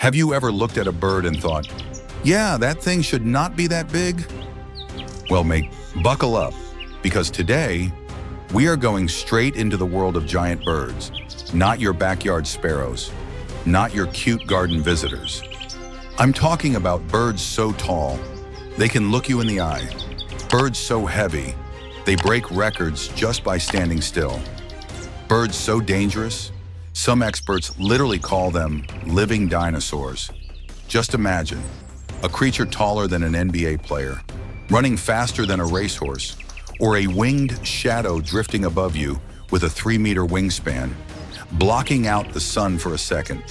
Have you ever looked at a bird and thought, yeah, that thing should not be that big? Well, mate, buckle up, because today, we are going straight into the world of giant birds, not your backyard sparrows, not your cute garden visitors. I'm talking about birds so tall, they can look you in the eye. Birds so heavy, they break records just by standing still. Birds so dangerous, some experts literally call them living dinosaurs. Just imagine, a creature taller than an NBA player, running faster than a racehorse, or a winged shadow drifting above you with a 3-meter wingspan, blocking out the sun for a second.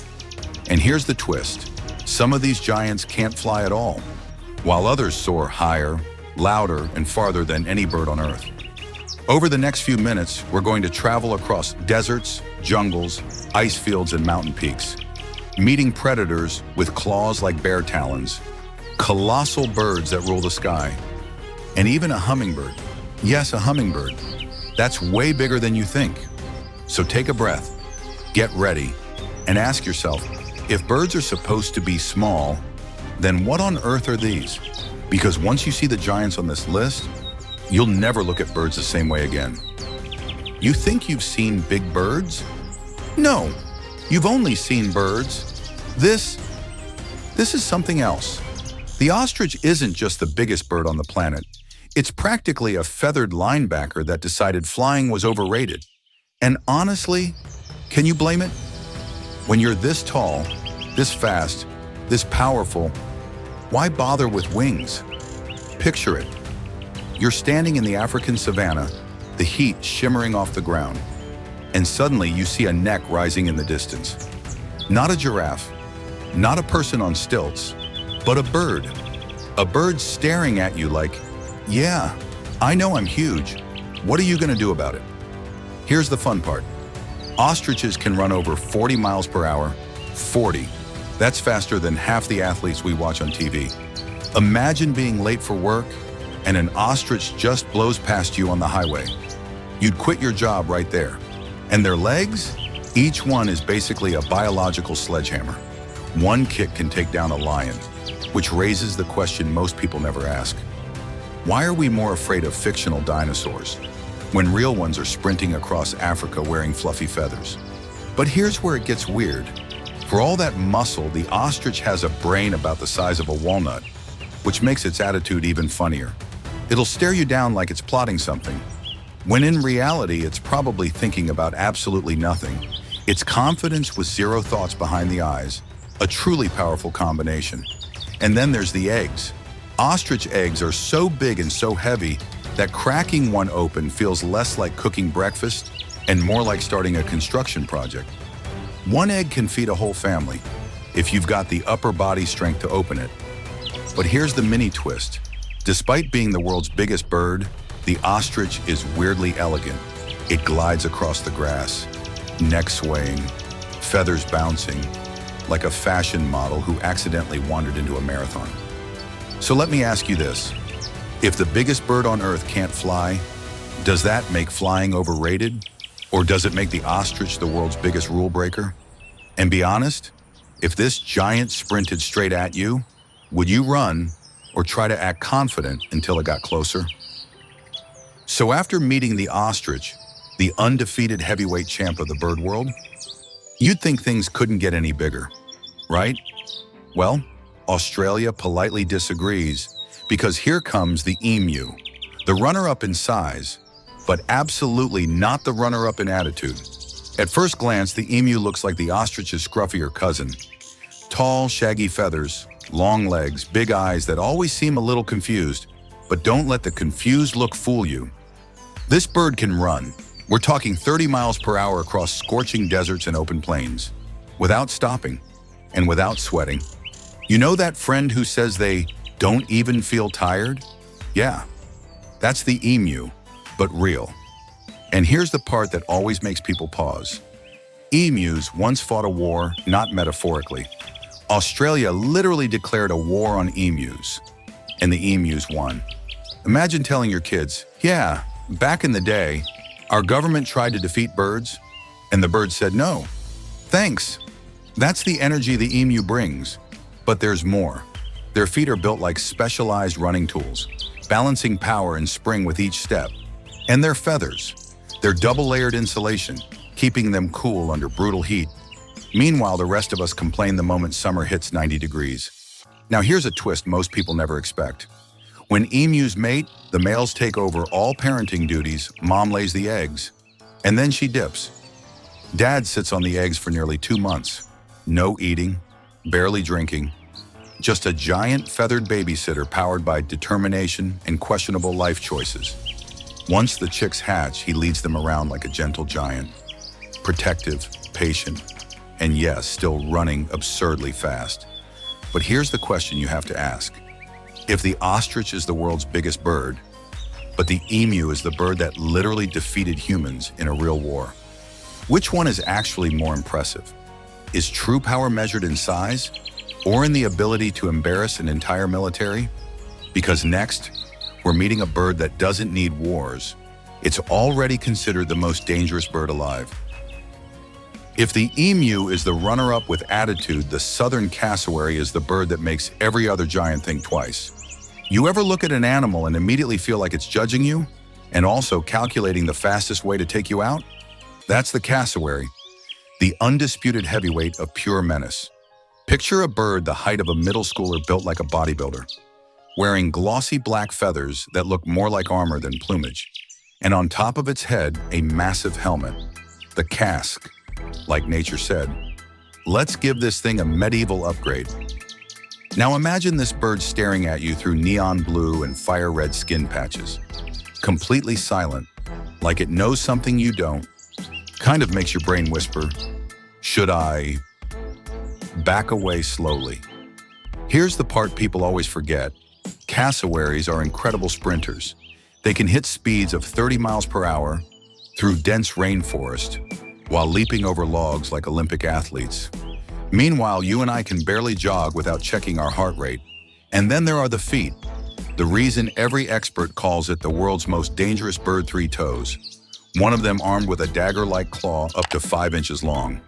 And here's the twist. Some of these giants can't fly at all, while others soar higher, louder, and farther than any bird on Earth. Over the next few minutes, we're going to travel across deserts, jungles, ice fields, and mountain peaks, meeting predators with claws like bear talons, colossal birds that rule the sky, and even a hummingbird. Yes, a hummingbird. That's way bigger than you think. So take a breath, get ready, and ask yourself, if birds are supposed to be small, then what on earth are these? Because once you see the giants on this list, you'll never look at birds the same way again. You think you've seen big birds? No, you've only seen birds. This is something else. The ostrich isn't just the biggest bird on the planet. It's practically a feathered linebacker that decided flying was overrated. And honestly, can you blame it? When you're this tall, this fast, this powerful, why bother with wings? Picture it. You're standing in the African savanna, the heat shimmering off the ground, and suddenly you see a neck rising in the distance. Not a giraffe, not a person on stilts, but a bird. A bird staring at you like, yeah, I know I'm huge. What are you going to do about it? Here's the fun part. Ostriches can run over 40 miles per hour. 40. That's faster than half the athletes we watch on TV. Imagine being late for work and an ostrich just blows past you on the highway. You'd quit your job right there. And their legs? Each one is basically a biological sledgehammer. One kick can take down a lion, which raises the question most people never ask. Why are we more afraid of fictional dinosaurs when real ones are sprinting across Africa wearing fluffy feathers? But here's where it gets weird. For all that muscle, the ostrich has a brain about the size of a walnut, which makes its attitude even funnier. It'll stare you down like it's plotting something, when in reality, it's probably thinking about absolutely nothing. It's confidence with zero thoughts behind the eyes, a truly powerful combination. And then there's the eggs. Ostrich eggs are so big and so heavy that cracking one open feels less like cooking breakfast and more like starting a construction project. One egg can feed a whole family if you've got the upper body strength to open it. But here's the mini twist. Despite being the world's biggest bird, the ostrich is weirdly elegant. It glides across the grass, neck swaying, feathers bouncing, like a fashion model who accidentally wandered into a marathon. So let me ask you this. If the biggest bird on Earth can't fly, does that make flying overrated? Or does it make the ostrich the world's biggest rule breaker? And be honest, if this giant sprinted straight at you, would you run or try to act confident until it got closer? So after meeting the ostrich, the undefeated heavyweight champ of the bird world, you'd think things couldn't get any bigger, right? Well, Australia politely disagrees because here comes the emu, the runner-up in size, but absolutely not the runner-up in attitude. At first glance, the emu looks like the ostrich's scruffier cousin. Tall, shaggy feathers, long legs, big eyes that always seem a little confused, but don't let the confused look fool you. This bird can run. We're talking 30 miles per hour across scorching deserts and open plains, without stopping and without sweating. You know that friend who says they don't even feel tired? Yeah, that's the emu, but real. And here's the part that always makes people pause. Emus once fought a war, not metaphorically. Australia literally declared a war on emus, and the emus won. Imagine telling your kids, yeah, back in the day, our government tried to defeat birds, and the birds said no. Thanks. That's the energy the emu brings. But there's more. Their feet are built like specialized running tools, balancing power and spring with each step. And their feathers. They're double-layered insulation, keeping them cool under brutal heat. Meanwhile, the rest of us complain the moment summer hits 90 degrees. Now here's a twist most people never expect. When emus mate, the males take over all parenting duties, mom lays the eggs, and then she dips. Dad sits on the eggs for nearly 2 months. No eating, barely drinking, just a giant feathered babysitter powered by determination and questionable life choices. Once the chicks hatch, he leads them around like a gentle giant, protective, patient, and yes, still running absurdly fast. But here's the question you have to ask. If the ostrich is the world's biggest bird, but the emu is the bird that literally defeated humans in a real war, which one is actually more impressive? Is true power measured in size or in the ability to embarrass an entire military? Because next, we're meeting a bird that doesn't need wars. It's already considered the most dangerous bird alive. If the emu is the runner-up with attitude, the southern cassowary is the bird that makes every other giant think twice. You ever look at an animal and immediately feel like it's judging you and also calculating the fastest way to take you out? That's the cassowary, the undisputed heavyweight of pure menace. Picture a bird the height of a middle schooler built like a bodybuilder, wearing glossy black feathers that look more like armor than plumage, and on top of its head, a massive helmet, the casque. Like nature said, let's give this thing a medieval upgrade. Now imagine this bird staring at you through neon blue and fire red skin patches, completely silent, like it knows something you don't. Kind of makes your brain whisper, should I back away slowly? Here's the part people always forget. Cassowaries are incredible sprinters. They can hit speeds of 30 miles per hour through dense rainforest while leaping over logs like Olympic athletes. Meanwhile, you and I can barely jog without checking our heart rate. And then there are the feet, the reason every expert calls it the world's most dangerous bird, 3 toes. One of them armed with a dagger-like claw up to 5 inches long.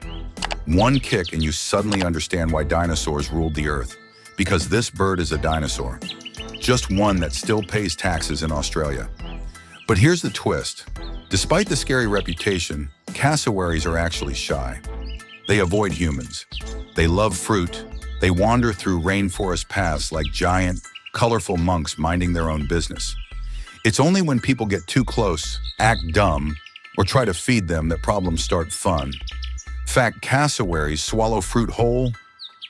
One kick and you suddenly understand why dinosaurs ruled the earth. Because this bird is a dinosaur. Just one that still pays taxes in Australia. But here's the twist. Despite the scary reputation, cassowaries are actually shy. They avoid humans. They love fruit. They wander through rainforest paths like giant, colorful monks minding their own business. It's only when people get too close, act dumb, or try to feed them that problems start fun. In fact, cassowaries swallow fruit whole,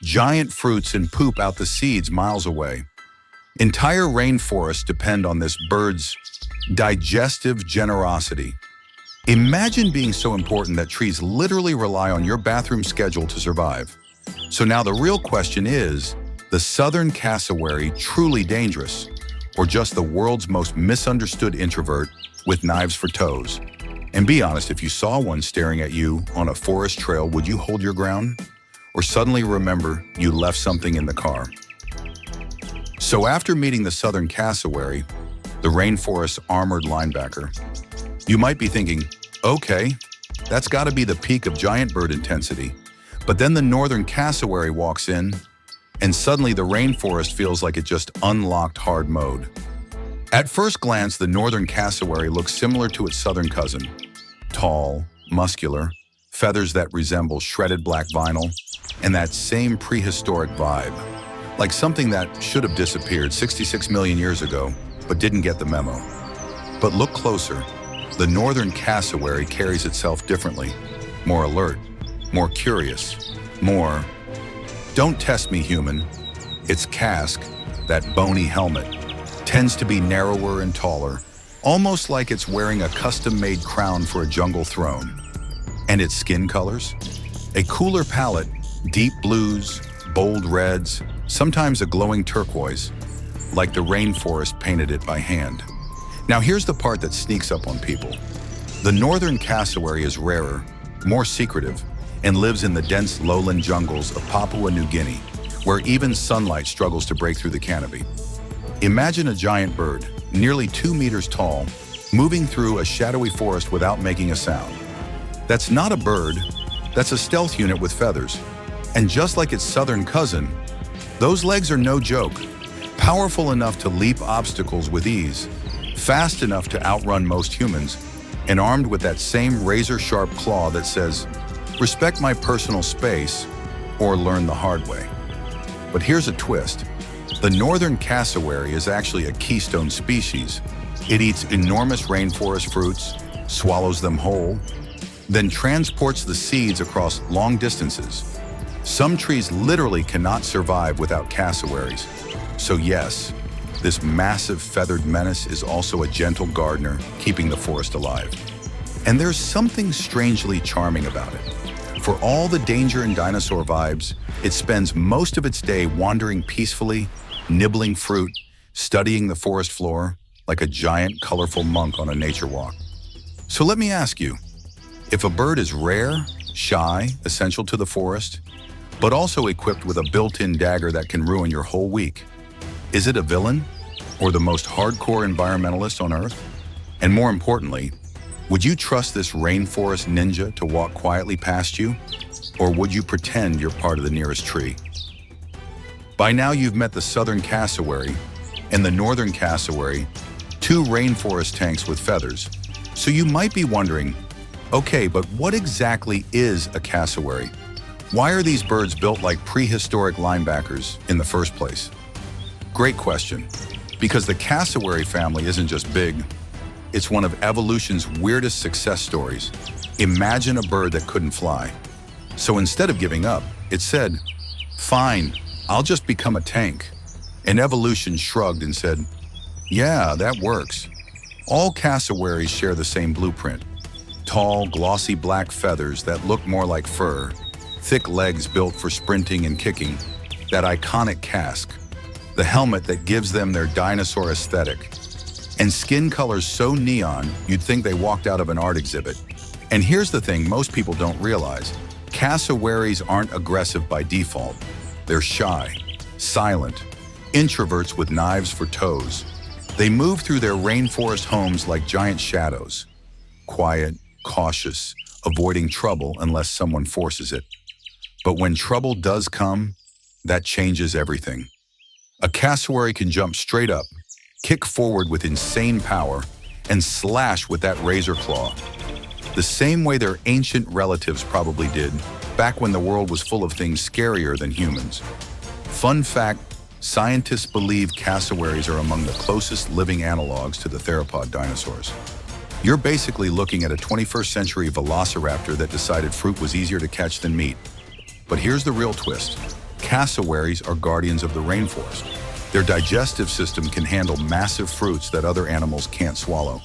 giant fruits, and poop out the seeds miles away. Entire rainforests depend on this bird's digestive generosity. Imagine being so important that trees literally rely on your bathroom schedule to survive. So now the real question is, the southern cassowary truly dangerous, or just the world's most misunderstood introvert with knives for toes? And be honest, if you saw one staring at you on a forest trail, would you hold your ground? Or suddenly remember you left something in the car? So after meeting the southern cassowary, the rainforest's armored linebacker, you might be thinking, okay, that's got to be the peak of giant bird intensity. But then the northern cassowary walks in, and suddenly the rainforest feels like it just unlocked hard mode. At first glance, the northern cassowary looks similar to its southern cousin. Tall, muscular, feathers that resemble shredded black vinyl, and that same prehistoric vibe. Like something that should have disappeared 66 million years ago, but didn't get the memo. But look closer. The northern cassowary carries itself differently, more alert, more curious, more, don't test me, human. Its casque, that bony helmet, tends to be narrower and taller, almost like it's wearing a custom-made crown for a jungle throne. And its skin colors? A cooler palette, deep blues, bold reds, sometimes a glowing turquoise, like the rainforest painted it by hand. Now here's the part that sneaks up on people. The northern cassowary is rarer, more secretive, and lives in the dense lowland jungles of Papua New Guinea, where even sunlight struggles to break through the canopy. Imagine a giant bird, nearly 2 meters tall, moving through a shadowy forest without making a sound. That's not a bird, that's a stealth unit with feathers. And just like its southern cousin, those legs are no joke. Powerful enough to leap obstacles with ease, fast enough to outrun most humans, and armed with that same razor-sharp claw that says, "Respect my personal space," or "learn the hard way." But here's a twist. The northern cassowary is actually a keystone species. It eats enormous rainforest fruits, swallows them whole, then transports the seeds across long distances. Some trees literally cannot survive without cassowaries. So yes, this massive feathered menace is also a gentle gardener, keeping the forest alive. And there's something strangely charming about it. For all the danger and dinosaur vibes, it spends most of its day wandering peacefully, nibbling fruit, studying the forest floor, like a giant, colorful monk on a nature walk. So let me ask you, if a bird is rare, shy, essential to the forest, but also equipped with a built-in dagger that can ruin your whole week, is it a villain or the most hardcore environmentalist on Earth? And more importantly, would you trust this rainforest ninja to walk quietly past you? Or would you pretend you're part of the nearest tree? By now you've met the southern cassowary and the northern cassowary, two rainforest tanks with feathers. So you might be wondering, okay, but what exactly is a cassowary? Why are these birds built like prehistoric linebackers in the first place? Great question, because the cassowary family isn't just big, it's one of evolution's weirdest success stories. Imagine a bird that couldn't fly. So instead of giving up, it said, "Fine, I'll just become a tank." And evolution shrugged and said, "Yeah, that works." All cassowaries share the same blueprint. Tall, glossy black feathers that look more like fur, thick legs built for sprinting and kicking, that iconic casque, the helmet that gives them their dinosaur aesthetic, and skin colors so neon you'd think they walked out of an art exhibit. And here's the thing most people don't realize. Cassowaries aren't aggressive by default. They're shy, silent, introverts with knives for toes. They move through their rainforest homes like giant shadows, quiet, cautious, avoiding trouble unless someone forces it. But when trouble does come, that changes everything. A cassowary can jump straight up, kick forward with insane power, and slash with that razor claw, the same way their ancient relatives probably did back when the world was full of things scarier than humans. Fun fact, scientists believe cassowaries are among the closest living analogs to the theropod dinosaurs. You're basically looking at a 21st century velociraptor that decided fruit was easier to catch than meat. But here's the real twist. Cassowaries are guardians of the rainforest. Their digestive system can handle massive fruits that other animals can't swallow.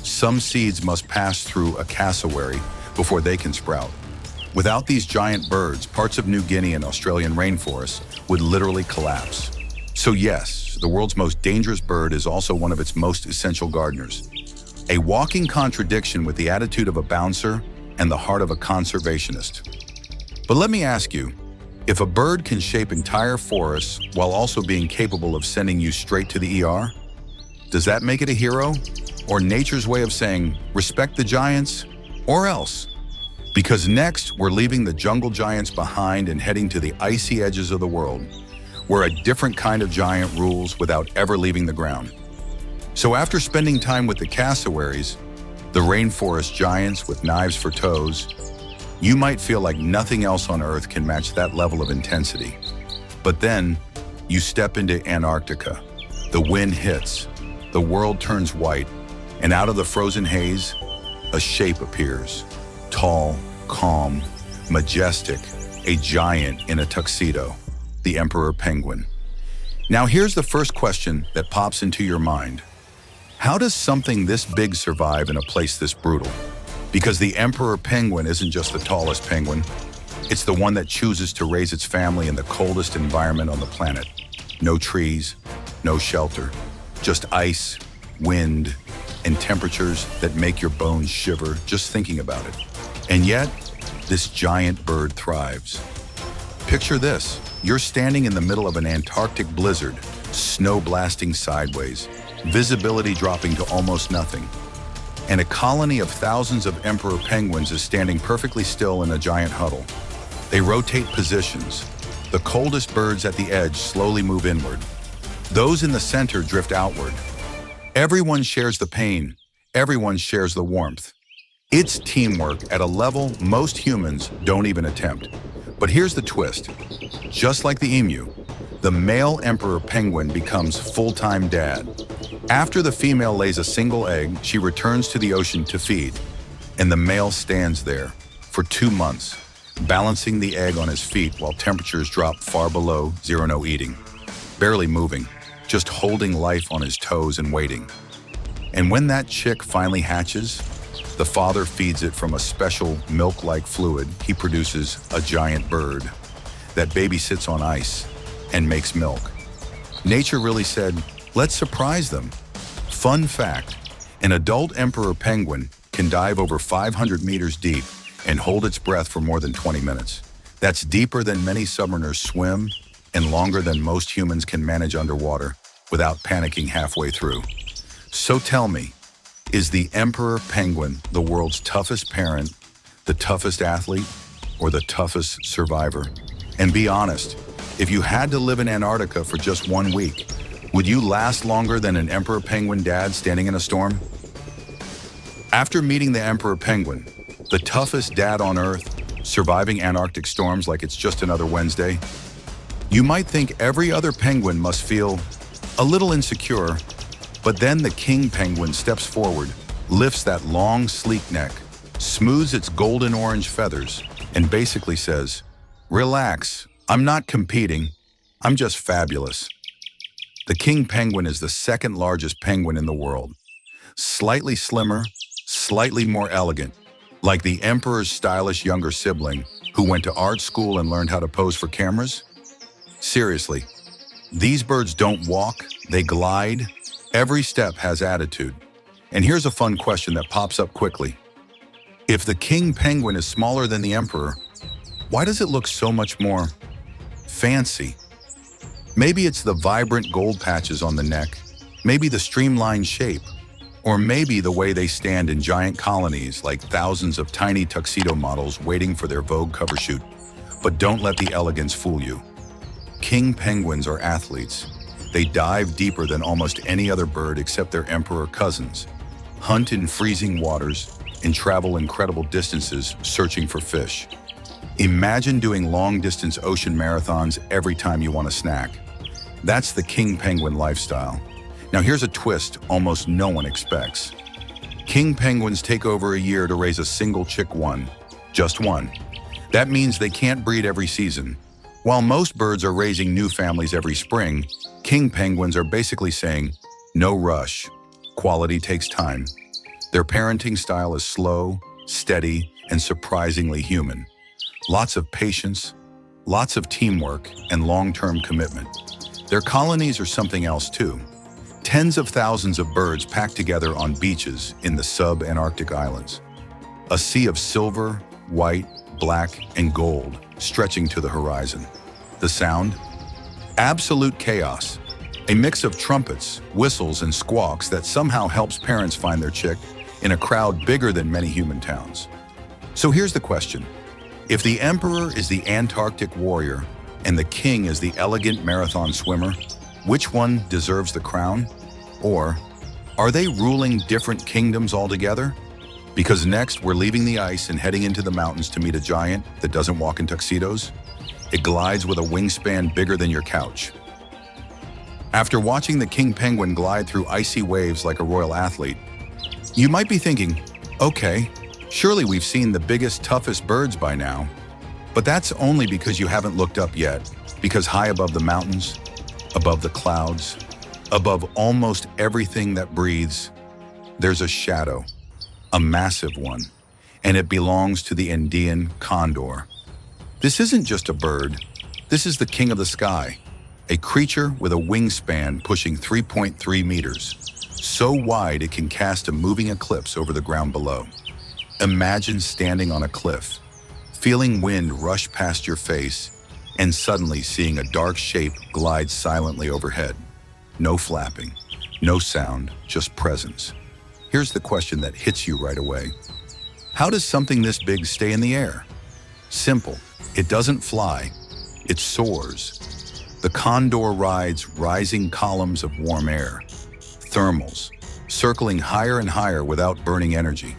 Some seeds must pass through a cassowary before they can sprout. Without these giant birds, parts of New Guinea and Australian rainforests would literally collapse. So yes, the world's most dangerous bird is also one of its most essential gardeners. A walking contradiction with the attitude of a bouncer and the heart of a conservationist. But let me ask you, if a bird can shape entire forests while also being capable of sending you straight to the ER, does that make it a hero? Or nature's way of saying, respect the giants, or else? Because next, we're leaving the jungle giants behind and heading to the icy edges of the world, where a different kind of giant rules without ever leaving the ground. So after spending time with the cassowaries, the rainforest giants with knives for toes, you might feel like nothing else on Earth can match that level of intensity. But then, you step into Antarctica. The wind hits, the world turns white, and out of the frozen haze, a shape appears. Tall, calm, majestic, a giant in a tuxedo, the emperor penguin. Now here's the first question that pops into your mind. How does something this big survive in a place this brutal? Because the emperor penguin isn't just the tallest penguin, it's the one that chooses to raise its family in the coldest environment on the planet. No trees, no shelter, just ice, wind, and temperatures that make your bones shiver just thinking about it. And yet, this giant bird thrives. Picture this, you're standing in the middle of an Antarctic blizzard, snow blasting sideways, visibility dropping to almost nothing. And a colony of thousands of emperor penguins is standing perfectly still in a giant huddle. They rotate positions. The coldest birds at the edge slowly move inward. Those in the center drift outward. Everyone shares the pain. Everyone shares the warmth. It's teamwork at a level most humans don't even attempt. But here's the twist. Just like the emu, the male emperor penguin becomes full-time dad. After the female lays a single egg, she returns to the ocean to feed, and the male stands there for 2 months, balancing the egg on his feet while temperatures drop far below zero. No eating, barely moving, just holding life on his toes and waiting. And when that chick finally hatches, the father feeds it from a special milk-like fluid he produces, a giant bird. That baby sits on ice and makes milk. Nature really said, let's surprise them. Fun fact, an adult emperor penguin can dive over 500 meters deep and hold its breath for more than 20 minutes. That's deeper than many submariners swim and longer than most humans can manage underwater without panicking halfway through. So tell me, is the emperor penguin the world's toughest parent, the toughest athlete, or the toughest survivor? And be honest, if you had to live in Antarctica for just 1 week, would you last longer than an emperor penguin dad standing in a storm? After meeting the emperor penguin, the toughest dad on Earth, surviving Antarctic storms like it's just another Wednesday, you might think every other penguin must feel a little insecure, but then the king penguin steps forward, lifts that long, sleek neck, smooths its golden orange feathers, and basically says, relax, I'm not competing, I'm just fabulous. The king penguin is the second largest penguin in the world. Slightly slimmer, slightly more elegant, like the emperor's stylish younger sibling who went to art school and learned how to pose for cameras. Seriously, these birds don't walk, they glide. Every step has attitude. And here's a fun question that pops up quickly. If the king penguin is smaller than the emperor, why does it look so much more fancy? Maybe it's the vibrant gold patches on the neck, maybe the streamlined shape, or maybe the way they stand in giant colonies like thousands of tiny tuxedo models waiting for their Vogue cover shoot. But don't let the elegance fool you. King penguins are athletes. They dive deeper than almost any other bird except their emperor cousins, hunt in freezing waters, and travel incredible distances searching for fish. Imagine doing long-distance ocean marathons every time you want a snack. That's the king penguin lifestyle. Now here's a twist almost no one expects. King penguins take over a year to raise a single chick one, just one. That means they can't breed every season. While most birds are raising new families every spring, king penguins are basically saying, no rush, quality takes time. Their parenting style is slow, steady, and surprisingly human. Lots of patience, lots of teamwork, and long-term commitment. Their colonies are something else too. Tens of thousands of birds packed together on beaches in the sub-Antarctic islands. A sea of silver, white, black, and gold stretching to the horizon. The sound? Absolute chaos. A mix of trumpets, whistles, and squawks that somehow helps parents find their chick in a crowd bigger than many human towns. So here's the question. If the emperor is the Antarctic warrior and the king is the elegant marathon swimmer, which one deserves the crown? Or are they ruling different kingdoms altogether? Because next we're leaving the ice and heading into the mountains to meet a giant that doesn't walk in tuxedos. It glides with a wingspan bigger than your couch. After watching the king penguin glide through icy waves like a royal athlete, you might be thinking, okay, surely we've seen the biggest, toughest birds by now. But that's only because you haven't looked up yet, because high above the mountains, above the clouds, above almost everything that breathes, there's a shadow, a massive one, and it belongs to the Andean condor. This isn't just a bird, this is the king of the sky, a creature with a wingspan pushing 3.3 meters, so wide it can cast a moving eclipse over the ground below. Imagine standing on a cliff, feeling wind rush past your face, and suddenly seeing a dark shape glide silently overhead. No flapping, no sound, just presence. Here's the question that hits you right away. How does something this big stay in the air? Simple. It doesn't fly, it soars. The condor rides rising columns of warm air, thermals, circling higher and higher without burning energy.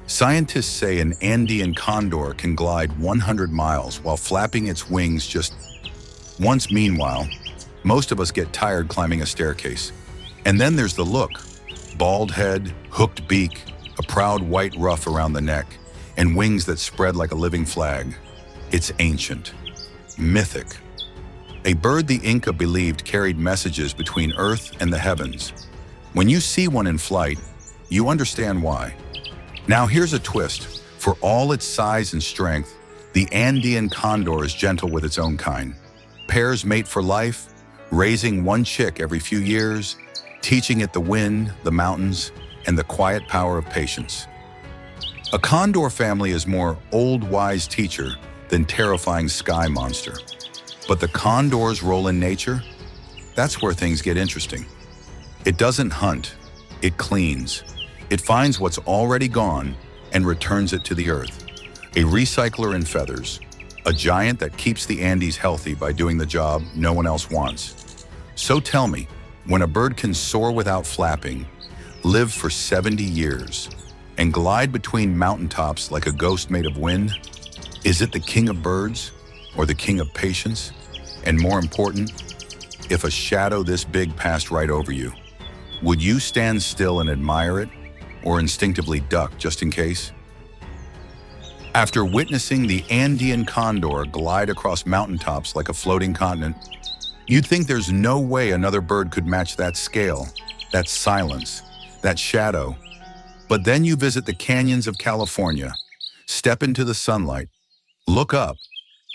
Scientists say an Andean condor can glide 100 miles while flapping its wings just once. Meanwhile, most of us get tired climbing a staircase. And then there's the look. Bald head, hooked beak, a proud white ruff around the neck, and wings that spread like a living flag. It's ancient, mythic. A bird the Inca believed carried messages between Earth and the heavens. When you see one in flight, you understand why. Now here's a twist. For all its size and strength, the Andean condor is gentle with its own kind. Pairs mate for life, raising one chick every few years, teaching it the wind, the mountains, and the quiet power of patience. A condor family is more old wise teacher than terrifying sky monster. But the condor's role in nature? That's where things get interesting. It doesn't hunt, it cleans. It finds what's already gone and returns it to the earth. A recycler in feathers, a giant that keeps the Andes healthy by doing the job no one else wants. So tell me, when a bird can soar without flapping, live for 70 years, and glide between mountaintops like a ghost made of wind, is it the king of birds or the king of patience? And more important, if a shadow this big passed right over you, would you stand still and admire it, or instinctively duck just in case? After witnessing the Andean condor glide across mountaintops like a floating continent, you'd think there's no way another bird could match that scale, that silence, that shadow. But then you visit the canyons of California, step into the sunlight, look up,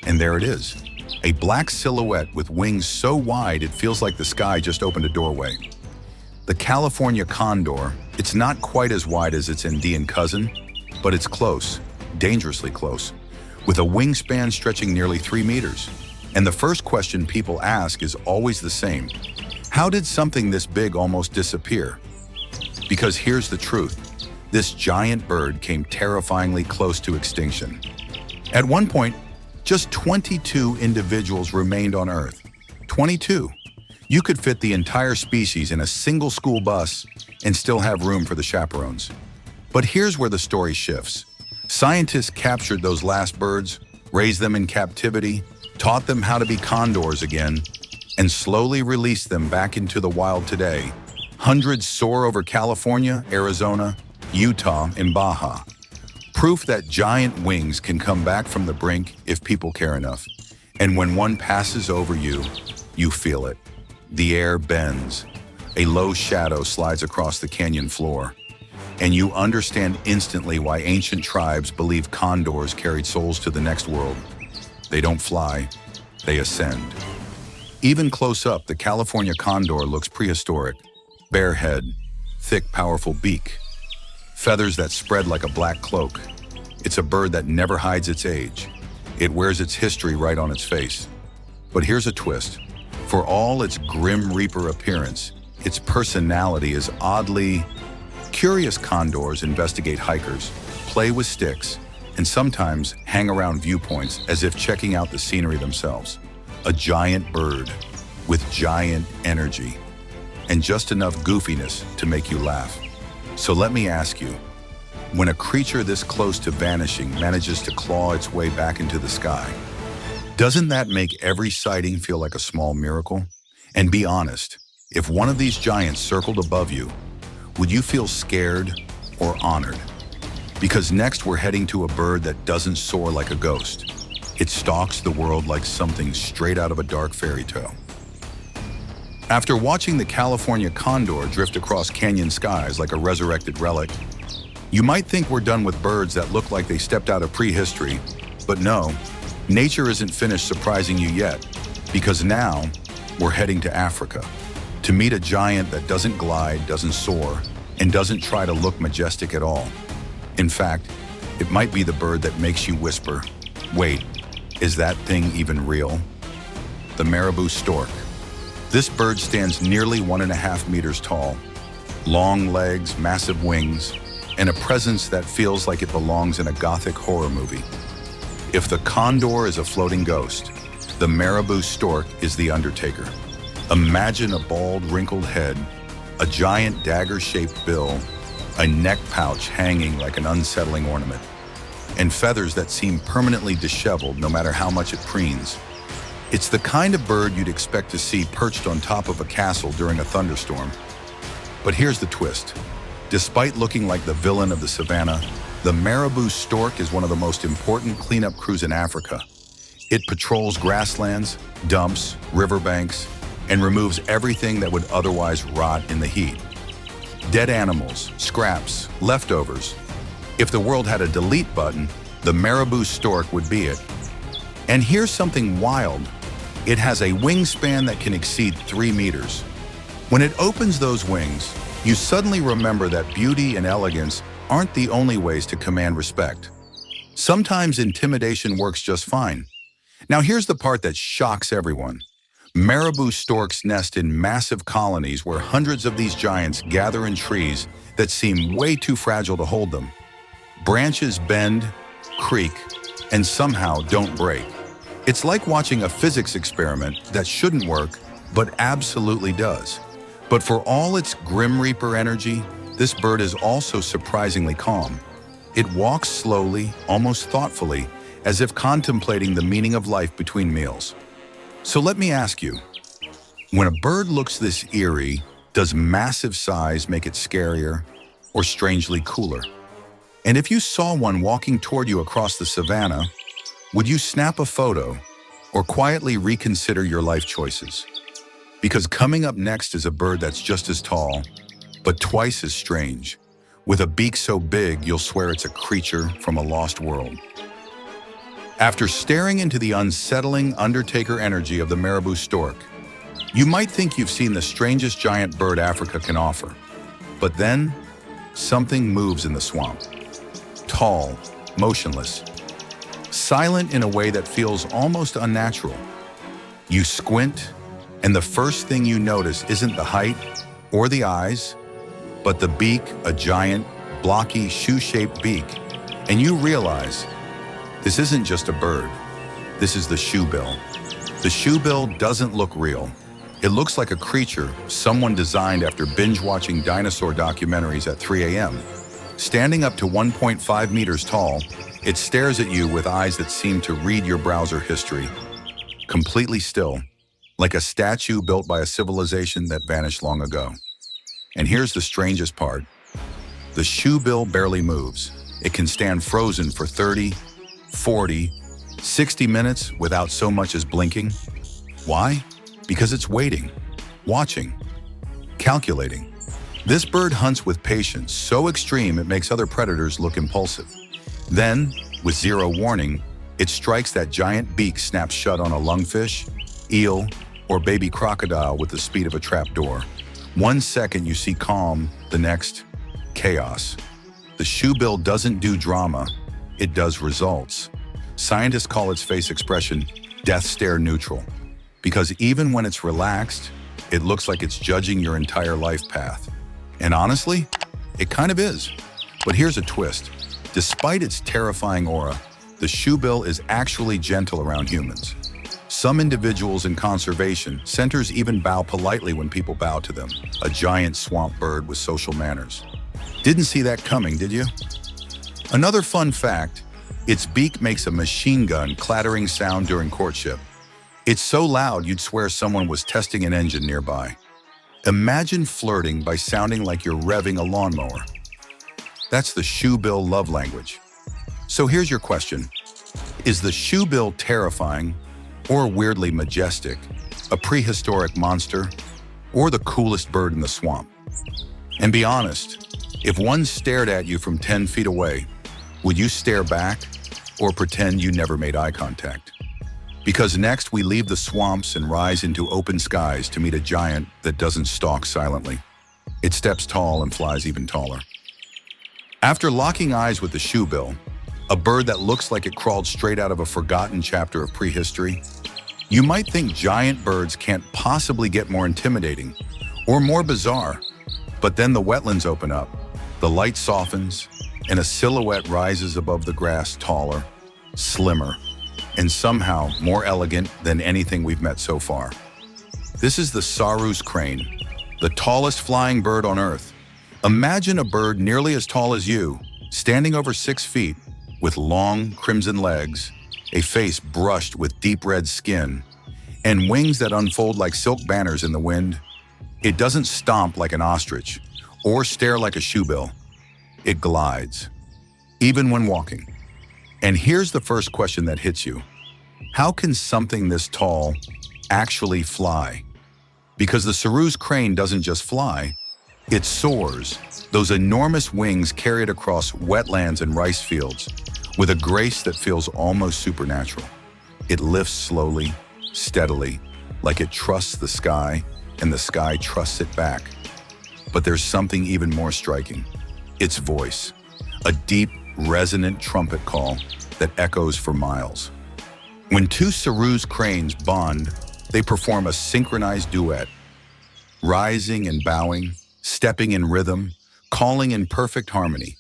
and there it is. A black silhouette with wings so wide it feels like the sky just opened a doorway. The California condor, it's not quite as wide as its Andean cousin, but it's close, dangerously close, with a wingspan stretching nearly 3 meters. And the first question people ask is always the same. How did something this big almost disappear? Because here's the truth. This giant bird came terrifyingly close to extinction. At one point, just 22 individuals remained on Earth. 22. You could fit the entire species in a single school bus and still have room for the chaperones. But here's where the story shifts. Scientists captured those last birds, raised them in captivity, taught them how to be condors again, and slowly released them back into the wild today. Hundreds soar over California, Arizona, Utah, and Baja. Proof that giant wings can come back from the brink if people care enough. And when one passes over you, you feel it. The air bends. A low shadow slides across the canyon floor. And you understand instantly why ancient tribes believe condors carried souls to the next world. They don't fly, they ascend. Even close up, the California condor looks prehistoric. Bare head, thick, powerful beak, feathers that spread like a black cloak. It's a bird that never hides its age. It wears its history right on its face. But here's a twist. For all its grim reaper appearance, its personality is oddly curious. Condors investigate hikers, play with sticks, and sometimes hang around viewpoints as if checking out the scenery themselves. A giant bird with giant energy and just enough goofiness to make you laugh. So let me ask you, when a creature this close to vanishing manages to claw its way back into the sky, doesn't that make every sighting feel like a small miracle? And be honest, if one of these giants circled above you, would you feel scared or honored? Because next we're heading to a bird that doesn't soar like a ghost. It stalks the world like something straight out of a dark fairy tale. After watching the California condor drift across canyon skies like a resurrected relic, you might think we're done with birds that look like they stepped out of prehistory, but no, nature isn't finished surprising you yet, because now we're heading to Africa to meet a giant that doesn't glide, doesn't soar, and doesn't try to look majestic at all. In fact, it might be the bird that makes you whisper, "Wait, is that thing even real?" The marabou stork. This bird stands nearly 1.5 meters tall, long legs, massive wings, and a presence that feels like it belongs in a gothic horror movie. If the condor is a floating ghost, the marabou stork is the undertaker. Imagine a bald, wrinkled head, a giant dagger-shaped bill, a neck pouch hanging like an unsettling ornament, and feathers that seem permanently disheveled no matter how much it preens. It's the kind of bird you'd expect to see perched on top of a castle during a thunderstorm. But here's the twist. Despite looking like the villain of the savanna, the marabou stork is one of the most important cleanup crews in Africa. It patrols grasslands, dumps, riverbanks, and removes everything that would otherwise rot in the heat. Dead animals, scraps, leftovers. If the world had a delete button, the marabou stork would be it. And here's something wild. It has a wingspan that can exceed 3 meters. When it opens those wings, you suddenly remember that beauty and elegance aren't the only ways to command respect. Sometimes intimidation works just fine. Now here's the part that shocks everyone. Marabou storks nest in massive colonies where hundreds of these giants gather in trees that seem way too fragile to hold them. Branches bend, creak, and somehow don't break. It's like watching a physics experiment that shouldn't work, but absolutely does. But for all its Grim Reaper energy, this bird is also surprisingly calm. It walks slowly, almost thoughtfully, as if contemplating the meaning of life between meals. So let me ask you, when a bird looks this eerie, does massive size make it scarier or strangely cooler? And if you saw one walking toward you across the savanna, would you snap a photo or quietly reconsider your life choices? Because coming up next is a bird that's just as tall, but twice as strange, with a beak so big you'll swear it's a creature from a lost world. After staring into the unsettling undertaker energy of the marabou stork, you might think you've seen the strangest giant bird Africa can offer. But then, something moves in the swamp. Tall, motionless, silent in a way that feels almost unnatural. You squint, and the first thing you notice isn't the height or the eyes, but the beak, a giant, blocky, shoe-shaped beak. And you realize this isn't just a bird. This is the shoebill. The shoebill doesn't look real. It looks like a creature someone designed after binge-watching dinosaur documentaries at 3 a.m. Standing up to 1.5 meters tall, it stares at you with eyes that seem to read your browser history. Completely still, like a statue built by a civilization that vanished long ago. And here's the strangest part. The shoebill barely moves. It can stand frozen for 30, 40, 60 minutes without so much as blinking. Why? Because it's waiting, watching, calculating. This bird hunts with patience so extreme it makes other predators look impulsive. Then, with zero warning, it strikes that giant beak snaps shut on a lungfish, eel, or baby crocodile with the speed of a trapdoor. 1 second you see calm, the next, chaos. The shoebill doesn't do drama, it does results. Scientists call its face expression death stare neutral, because even when it's relaxed, it looks like it's judging your entire life path. And honestly, it kind of is. But here's a twist. Despite its terrifying aura, the shoebill is actually gentle around humans. Some individuals in conservation centers even bow politely when people bow to them, a giant swamp bird with social manners. Didn't see that coming, did you? Another fun fact, its beak makes a machine gun clattering sound during courtship. It's so loud you'd swear someone was testing an engine nearby. Imagine flirting by sounding like you're revving a lawnmower. That's the shoebill love language. So here's your question. Is the shoebill terrifying or weirdly majestic, a prehistoric monster, or the coolest bird in the swamp? And be honest, if one stared at you from 10 feet away, would you stare back or pretend you never made eye contact? Because next we leave the swamps and rise into open skies to meet a giant that doesn't stalk silently. It steps tall and flies even taller. After locking eyes with the shoebill, a bird that looks like it crawled straight out of a forgotten chapter of prehistory, you might think giant birds can't possibly get more intimidating or more bizarre. But then the wetlands open up, the light softens, and a silhouette rises above the grass taller, slimmer, and somehow more elegant than anything we've met so far. This is the Saru's crane, the tallest flying bird on Earth. Imagine a bird nearly as tall as you, standing over 6 feet, with long crimson legs, a face brushed with deep red skin, and wings that unfold like silk banners in the wind. It doesn't stomp like an ostrich or stare like a shoebill. It glides, even when walking. And here's the first question that hits you. How can something this tall actually fly? Because the Saru's crane doesn't just fly, it soars. Those enormous wings carry it across wetlands and rice fields with a grace that feels almost supernatural. It lifts slowly, steadily, like it trusts the sky and the sky trusts it back. But there's something even more striking. Its voice, a deep, resonant trumpet call that echoes for miles. When two Saru's cranes bond, they perform a synchronized duet, rising and bowing, stepping in rhythm, calling in perfect harmony.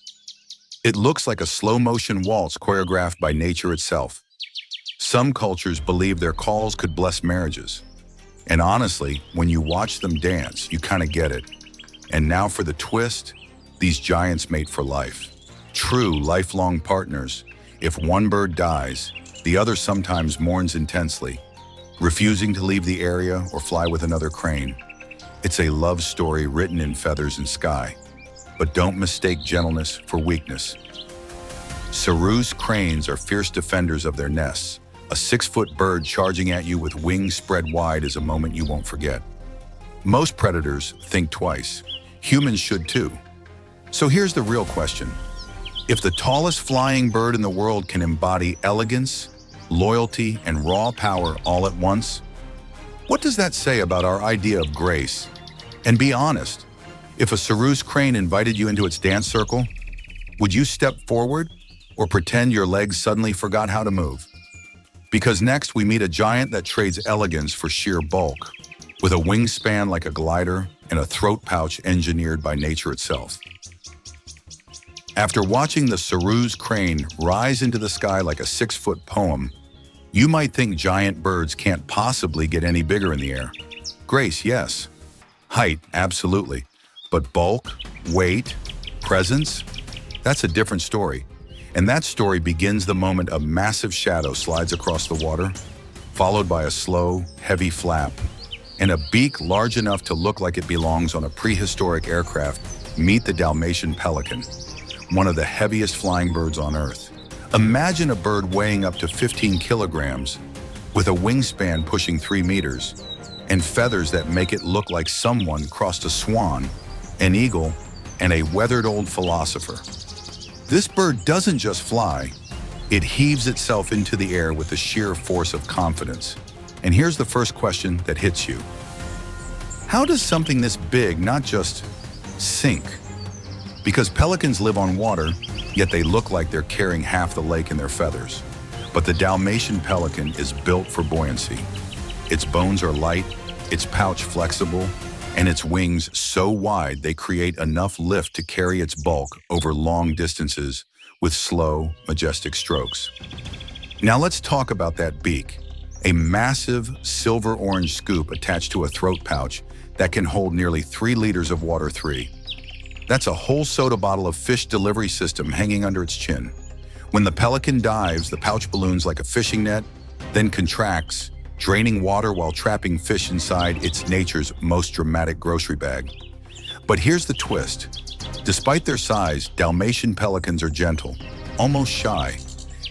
It looks like a slow-motion waltz choreographed by nature itself. Some cultures believe their calls could bless marriages. And honestly, when you watch them dance, you kind of get it. And now for the twist, these giants mate for life. True lifelong partners. If one bird dies, the other sometimes mourns intensely, refusing to leave the area or fly with another crane. It's a love story written in feathers and sky. But don't mistake gentleness for weakness. Saru's cranes are fierce defenders of their nests. A 6-foot bird charging at you with wings spread wide is a moment you won't forget. Most predators think twice. Humans should too. So here's the real question. If the tallest flying bird in the world can embody elegance, loyalty, and raw power all at once, what does that say about our idea of grace? And be honest, if a Saru's crane invited you into its dance circle, would you step forward or pretend your legs suddenly forgot how to move? Because next we meet a giant that trades elegance for sheer bulk, with a wingspan like a glider and a throat pouch engineered by nature itself. After watching the Saru's crane rise into the sky like a 6-foot poem, you might think giant birds can't possibly get any bigger in the air. Grace, yes. Height, absolutely. But bulk, weight, presence, that's a different story. And that story begins the moment a massive shadow slides across the water, followed by a slow, heavy flap, and a beak large enough to look like it belongs on a prehistoric aircraft. Meet the Dalmatian pelican, one of the heaviest flying birds on Earth. Imagine a bird weighing up to 15 kilograms, with a wingspan pushing 3 meters, and feathers that make it look like someone crossed a swan, an eagle, and a weathered old philosopher. This bird doesn't just fly, it heaves itself into the air with the sheer force of confidence. And here's the first question that hits you. How does something this big not just sink? Because pelicans live on water, yet they look like they're carrying half the lake in their feathers. But the Dalmatian pelican is built for buoyancy. Its bones are light, its pouch flexible, and its wings so wide they create enough lift to carry its bulk over long distances with slow, majestic strokes. Now let's talk about that beak, a massive silver-orange scoop attached to a throat pouch that can hold nearly 3 liters of water. That's a whole soda bottle of fish delivery system hanging under its chin. When the pelican dives, the pouch balloons like a fishing net, then contracts, draining water while trapping fish inside its nature's most dramatic grocery bag. But here's the twist. Despite their size, Dalmatian pelicans are gentle, almost shy.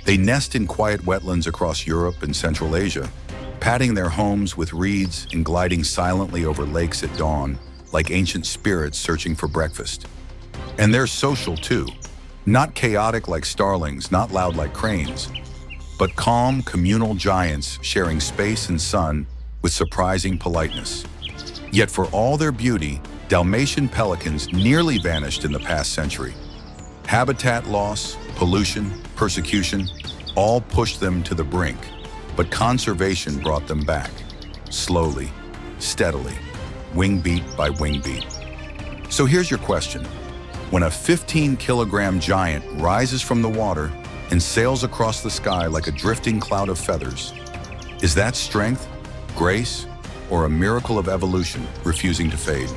They nest in quiet wetlands across Europe and Central Asia, padding their homes with reeds and gliding silently over lakes at dawn, like ancient spirits searching for breakfast. And they're social too. Not chaotic like starlings, not loud like cranes, but calm, communal giants sharing space and sun with surprising politeness. Yet for all their beauty, Dalmatian pelicans nearly vanished in the past century. Habitat loss, pollution, persecution, all pushed them to the brink, but conservation brought them back, slowly, steadily, wing beat by wing beat. So here's your question. When a 15-kilogram giant rises from the water, and sails across the sky like a drifting cloud of feathers. Is that strength, grace, or a miracle of evolution refusing to fade?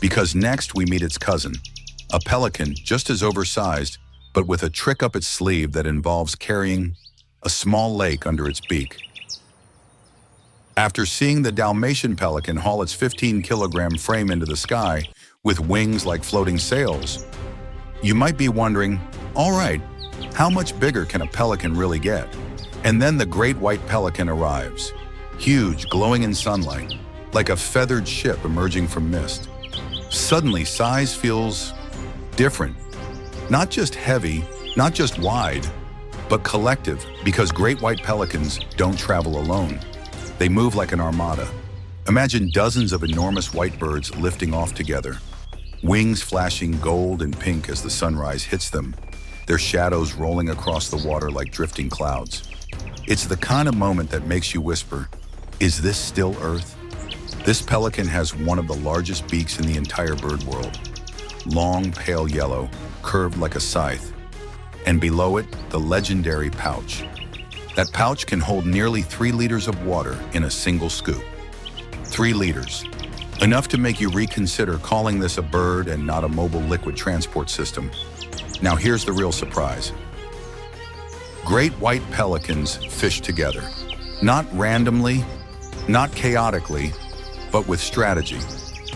Because next we meet its cousin, a pelican just as oversized, but with a trick up its sleeve that involves carrying a small lake under its beak. After seeing the Dalmatian pelican haul its 15-kilogram frame into the sky with wings like floating sails, you might be wondering, all right, how much bigger can a pelican really get? And then the great white pelican arrives, huge, glowing in sunlight, like a feathered ship emerging from mist. Suddenly, size feels different. Not just heavy, not just wide, but collective, because great white pelicans don't travel alone. They move like an armada. Imagine dozens of enormous white birds lifting off together, wings flashing gold and pink as the sunrise hits them, their shadows rolling across the water like drifting clouds. It's the kind of moment that makes you whisper, "Is this still Earth?" This pelican has one of the largest beaks in the entire bird world. Long, pale yellow, curved like a scythe. And below it, the legendary pouch. That pouch can hold nearly 3 liters of water in a single scoop. 3 liters. Enough to make you reconsider calling this a bird and not a mobile liquid transport system. Now here's the real surprise. Great white pelicans fish together. Not randomly, not chaotically, but with strategy.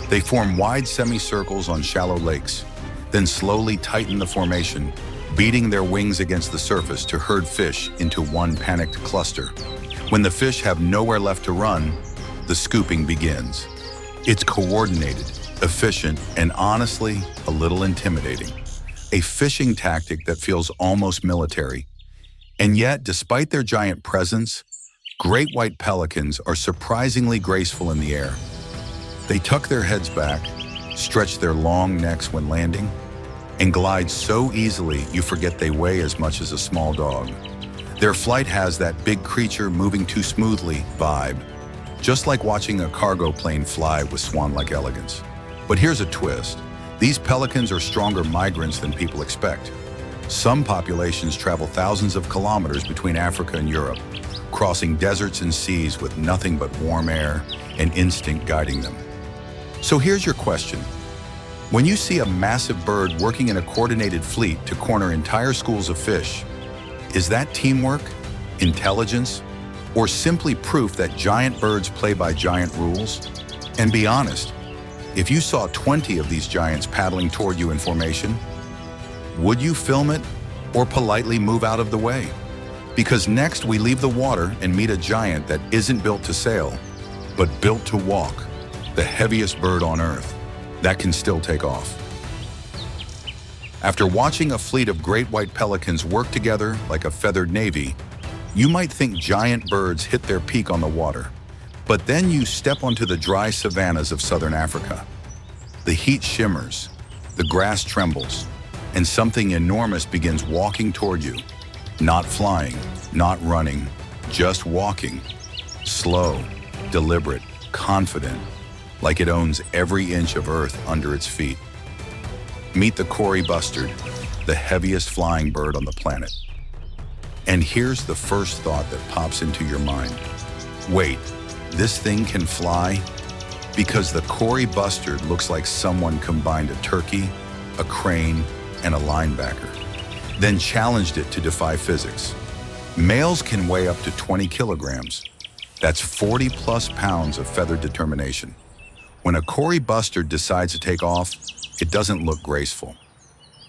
They form wide semicircles on shallow lakes, then slowly tighten the formation, beating their wings against the surface to herd fish into one panicked cluster. When the fish have nowhere left to run, the scooping begins. It's coordinated, efficient, and honestly, a little intimidating. A fishing tactic that feels almost military. And yet, despite their giant presence, great white pelicans are surprisingly graceful in the air. They tuck their heads back, stretch their long necks when landing, and glide so easily you forget they weigh as much as a small dog. Their flight has that big creature moving too smoothly vibe, just like watching a cargo plane fly with swan-like elegance. But here's a twist. These pelicans are stronger migrants than people expect. Some populations travel thousands of kilometers between Africa and Europe, crossing deserts and seas with nothing but warm air and instinct guiding them. So here's your question. When you see a massive bird working in a coordinated fleet to corner entire schools of fish, is that teamwork, intelligence, or simply proof that giant birds play by giant rules? And be honest, if you saw 20 of these giants paddling toward you in formation, would you film it or politely move out of the way? Because next we leave the water and meet a giant that isn't built to sail, but built to walk, the heaviest bird on Earth that can still take off. After watching a fleet of great white pelicans work together like a feathered navy, you might think giant birds hit their peak on the water. But then you step onto the dry savannas of southern Africa. The heat shimmers, the grass trembles, and something enormous begins walking toward you. Not flying, not running, just walking. Slow, deliberate, confident, like it owns every inch of earth under its feet. Meet the Cory bustard, the heaviest flying bird on the planet. And here's the first thought that pops into your mind. Wait, this thing can fly? Because the Cory bustard looks like someone combined a turkey, a crane, and a linebacker, then challenged it to defy physics. Males can weigh up to 20 kilograms. That's 40 plus pounds of feathered determination. When a Cory bustard decides to take off, it doesn't look graceful.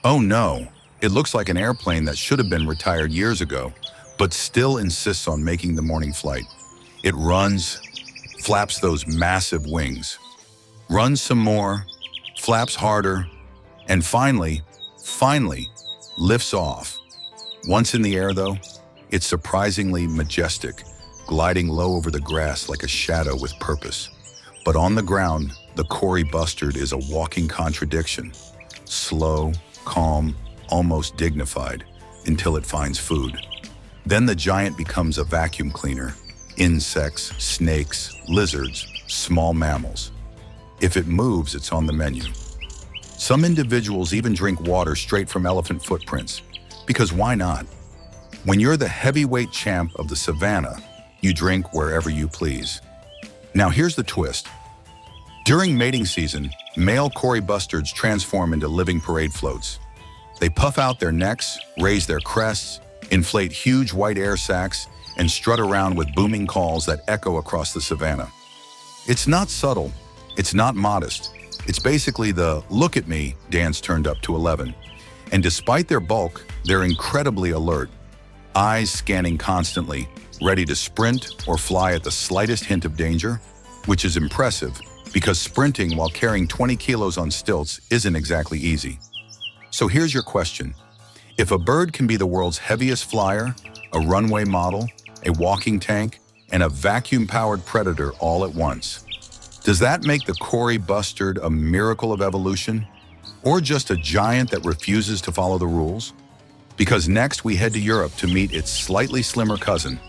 Oh no, it looks like an airplane that should have been retired years ago, but still insists on making the morning flight. It runs, flaps those massive wings, runs some more, flaps harder, and finally lifts off. Once in the air though, it's surprisingly majestic, gliding low over the grass like a shadow with purpose. But on the ground, the Cory bustard is a walking contradiction. Slow, calm, almost dignified, until it finds food. Then the giant becomes a vacuum cleaner. Insects, snakes, lizards, small mammals. If it moves, it's on the menu. Some individuals even drink water straight from elephant footprints, because why not? When you're the heavyweight champ of the savanna, you drink wherever you please. Now here's the twist. During mating season, male Cory bustards transform into living parade floats. They puff out their necks, raise their crests, inflate huge white air sacs, and strut around with booming calls that echo across the savanna. It's not subtle, it's not modest. It's basically the "look at me" dance turned up to 11. And despite their bulk, they're incredibly alert, eyes scanning constantly, ready to sprint or fly at the slightest hint of danger, which is impressive because sprinting while carrying 20 kilos on stilts isn't exactly easy. So here's your question. If a bird can be the world's heaviest flyer, a runway model, a walking tank, and a vacuum-powered predator all at once, does that make the Cory bustard a miracle of evolution? Or just a giant that refuses to follow the rules? Because next we head to Europe to meet its slightly slimmer cousin,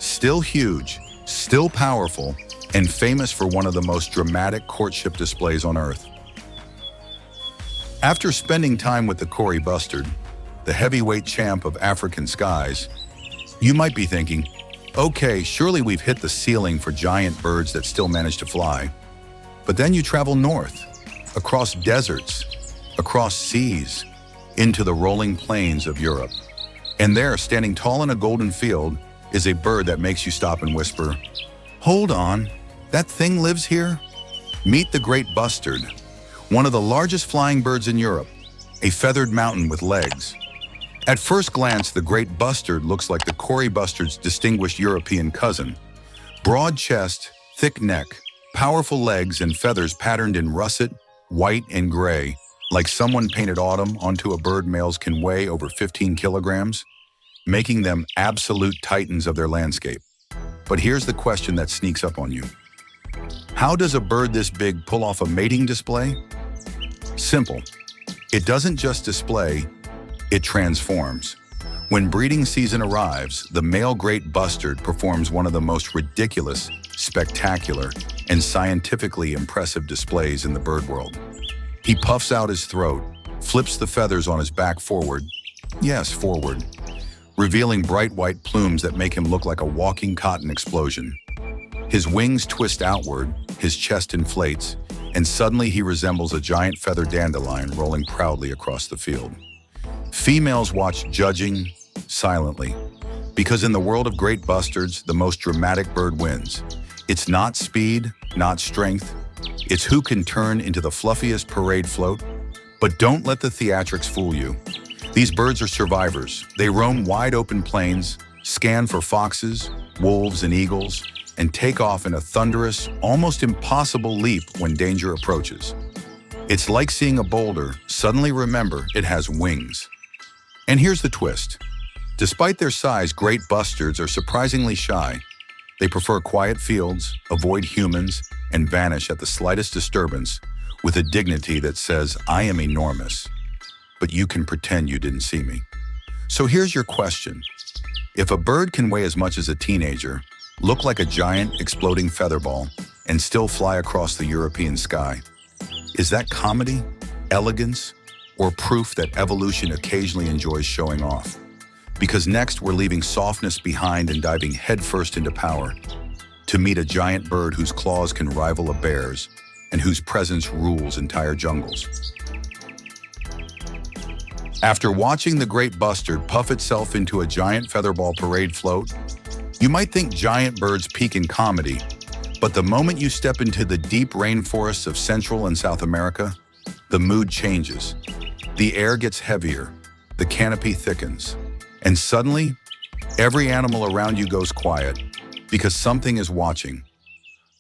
still huge, still powerful, and famous for one of the most dramatic courtship displays on Earth. After spending time with the Cory bustard, the heavyweight champ of African skies, you might be thinking, okay, surely we've hit the ceiling for giant birds that still manage to fly. But then you travel north, across deserts, across seas, into the rolling plains of Europe. And there, standing tall in a golden field, is a bird that makes you stop and whisper, "Hold on, that thing lives here?" Meet the great bustard, one of the largest flying birds in Europe, a feathered mountain with legs. At first glance, the great bustard looks like the Cory bustard's distinguished European cousin. Broad chest, thick neck, powerful legs, and feathers patterned in russet, white, and gray, like someone painted autumn onto a bird. Males can weigh over 15 kilograms, making them absolute titans of their landscape. But here's the question that sneaks up on you. How does a bird this big pull off a mating display? Simple. It doesn't just display, it transforms. When breeding season arrives, the male great bustard performs one of the most ridiculous, spectacular, and scientifically impressive displays in the bird world. He puffs out his throat, flips the feathers on his back forward, yes, forward, revealing bright white plumes that make him look like a walking cotton explosion. His wings twist outward, his chest inflates, and suddenly he resembles a giant feathered dandelion rolling proudly across the field. Females watch judging silently, because in the world of great bustards, the most dramatic bird wins. It's not speed, not strength, it's who can turn into the fluffiest parade float. But don't let the theatrics fool you. These birds are survivors. They roam wide open plains, scan for foxes, wolves, and eagles, and take off in a thunderous, almost impossible leap when danger approaches. It's like seeing a boulder suddenly remember it has wings. And here's the twist. Despite their size, great bustards are surprisingly shy. They prefer quiet fields, avoid humans, and vanish at the slightest disturbance with a dignity that says, "I am enormous, but you can pretend you didn't see me." So here's your question. If a bird can weigh as much as a teenager, look like a giant exploding featherball, and still fly across the European sky, is that comedy, elegance, or proof that evolution occasionally enjoys showing off? Because next we're leaving softness behind and diving headfirst into power to meet a giant bird whose claws can rival a bear's and whose presence rules entire jungles. After watching the great bustard puff itself into a giant featherball parade float, you might think giant birds peak in comedy, but the moment you step into the deep rainforests of Central and South America, the mood changes. The air gets heavier, the canopy thickens, and suddenly, every animal around you goes quiet because something is watching.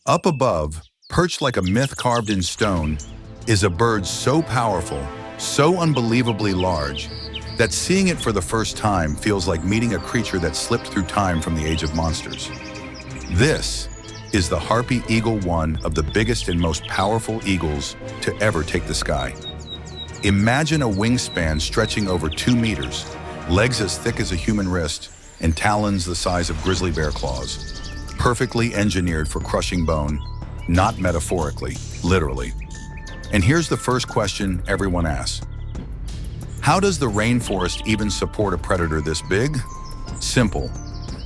Up above, perched like a myth carved in stone, is a bird so powerful, so unbelievably large, that seeing it for the first time feels like meeting a creature that slipped through time from the age of monsters. This is the harpy eagle, one of the biggest and most powerful eagles to ever take the sky. Imagine a wingspan stretching over 2 meters, legs as thick as a human wrist, and talons the size of grizzly bear claws, perfectly engineered for crushing bone, not metaphorically, literally. And here's the first question everyone asks. How does the rainforest even support a predator this big? Simple.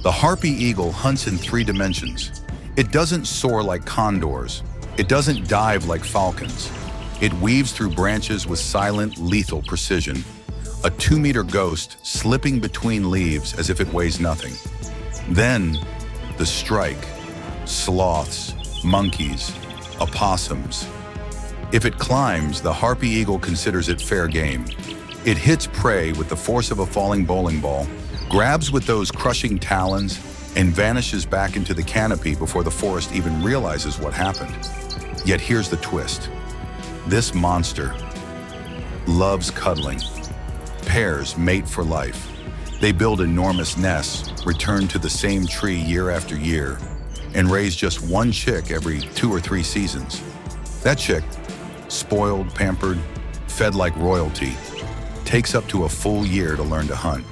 The harpy eagle hunts in 3 dimensions. It doesn't soar like condors. It doesn't dive like falcons. It weaves through branches with silent, lethal precision. A 2-meter ghost slipping between leaves as if it weighs nothing. Then, the strike. Sloths, monkeys, opossums. If it climbs, the harpy eagle considers it fair game. It hits prey with the force of a falling bowling ball, grabs with those crushing talons, and vanishes back into the canopy before the forest even realizes what happened. Yet here's the twist. This monster loves cuddling. Pairs mate for life. They build enormous nests, return to the same tree year after year, and raise just 1 chick every 2 or 3 seasons. That chick, spoiled, pampered, fed like royalty, takes up to a full year to learn to hunt.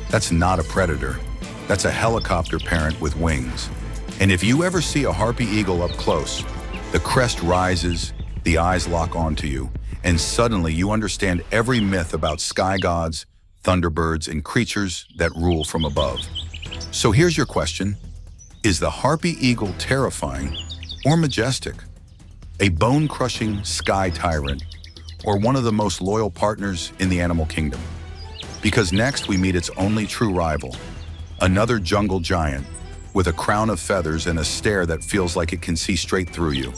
That's not a predator. That's a helicopter parent with wings. And if you ever see a harpy eagle up close, the crest rises, the eyes lock onto you, and suddenly you understand every myth about sky gods, thunderbirds, and creatures that rule from above. So here's your question. Is the harpy eagle terrifying or majestic? A bone-crushing sky tyrant, or one of the most loyal partners in the animal kingdom? Because next we meet its only true rival, another jungle giant with a crown of feathers and a stare that feels like it can see straight through you.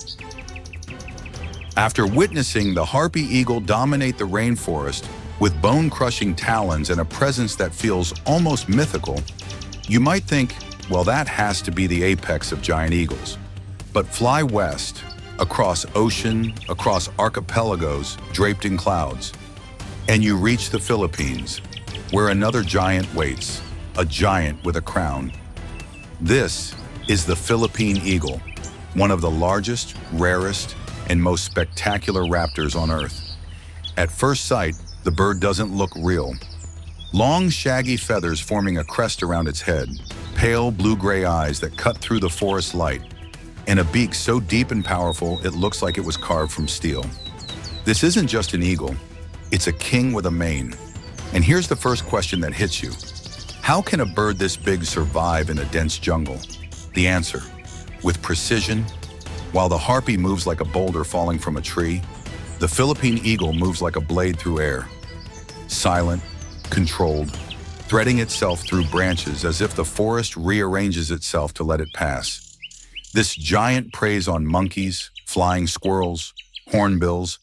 After witnessing the harpy eagle dominate the rainforest with bone-crushing talons and a presence that feels almost mythical, you might think, well, that has to be the apex of giant eagles. But fly west, across ocean, across archipelagos draped in clouds, and you reach the Philippines, where another giant waits, a giant with a crown. This is the Philippine eagle, one of the largest, rarest, and most spectacular raptors on Earth. At first sight, the bird doesn't look real. Long, shaggy feathers forming a crest around its head, pale blue-gray eyes that cut through the forest light, and a beak so deep and powerful it looks like it was carved from steel. This isn't just an eagle, it's a king with a mane. And here's the first question that hits you. How can a bird this big survive in a dense jungle? The answer, with precision. While the harpy moves like a boulder falling from a tree, the Philippine eagle moves like a blade through air. Silent, controlled, threading itself through branches as if the forest rearranges itself to let it pass. This giant preys on monkeys, flying squirrels, hornbills,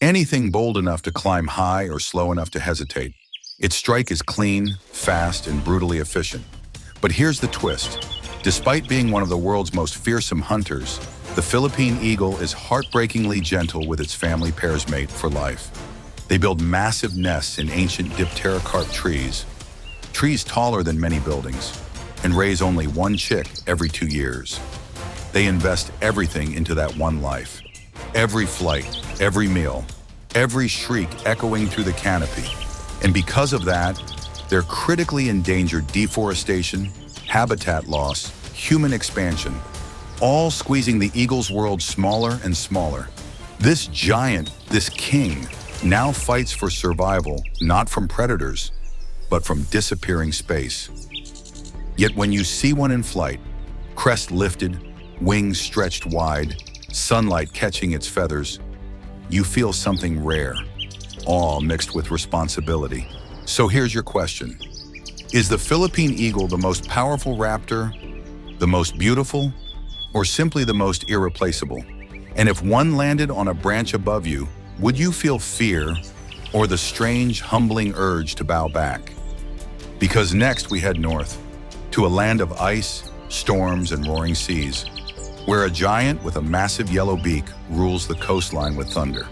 anything bold enough to climb high or slow enough to hesitate. Its strike is clean, fast, and brutally efficient. But here's the twist. Despite being one of the world's most fearsome hunters, the Philippine eagle is heartbreakingly gentle with its family pairs mate for life. They build massive nests in ancient dipterocarp trees taller than many buildings, and raise only 1 chick every 2 years. They invest everything into that one life. Every flight, every meal, every shriek echoing through the canopy. And because of that, their critically endangered deforestation, habitat loss, human expansion, all squeezing the eagle's world smaller and smaller. This giant, this king, now fights for survival, not from predators, but from disappearing space. Yet when you see one in flight, crest lifted, wings stretched wide, sunlight catching its feathers, you feel something rare, awe mixed with responsibility. So here's your question. Is the Philippine eagle the most powerful raptor, the most beautiful, or simply the most irreplaceable? And if one landed on a branch above you, would you feel fear or the strange, humbling urge to bow back? Because next we head north, to a land of ice, storms, and roaring seas, where a giant with a massive yellow beak rules the coastline with thunder.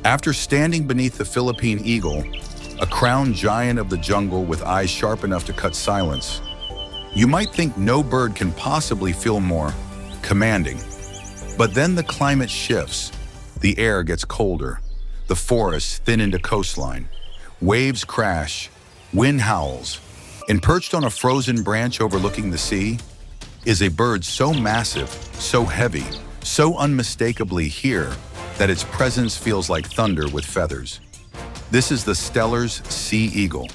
After standing beneath the Philippine eagle, a crowned giant of the jungle with eyes sharp enough to cut silence, you might think no bird can possibly feel more commanding. But then the climate shifts, the air gets colder, the forests thin into coastline, waves crash, wind howls, and perched on a frozen branch overlooking the sea is a bird so massive, so heavy, so unmistakably here that its presence feels like thunder with feathers. This is the Steller's sea eagle,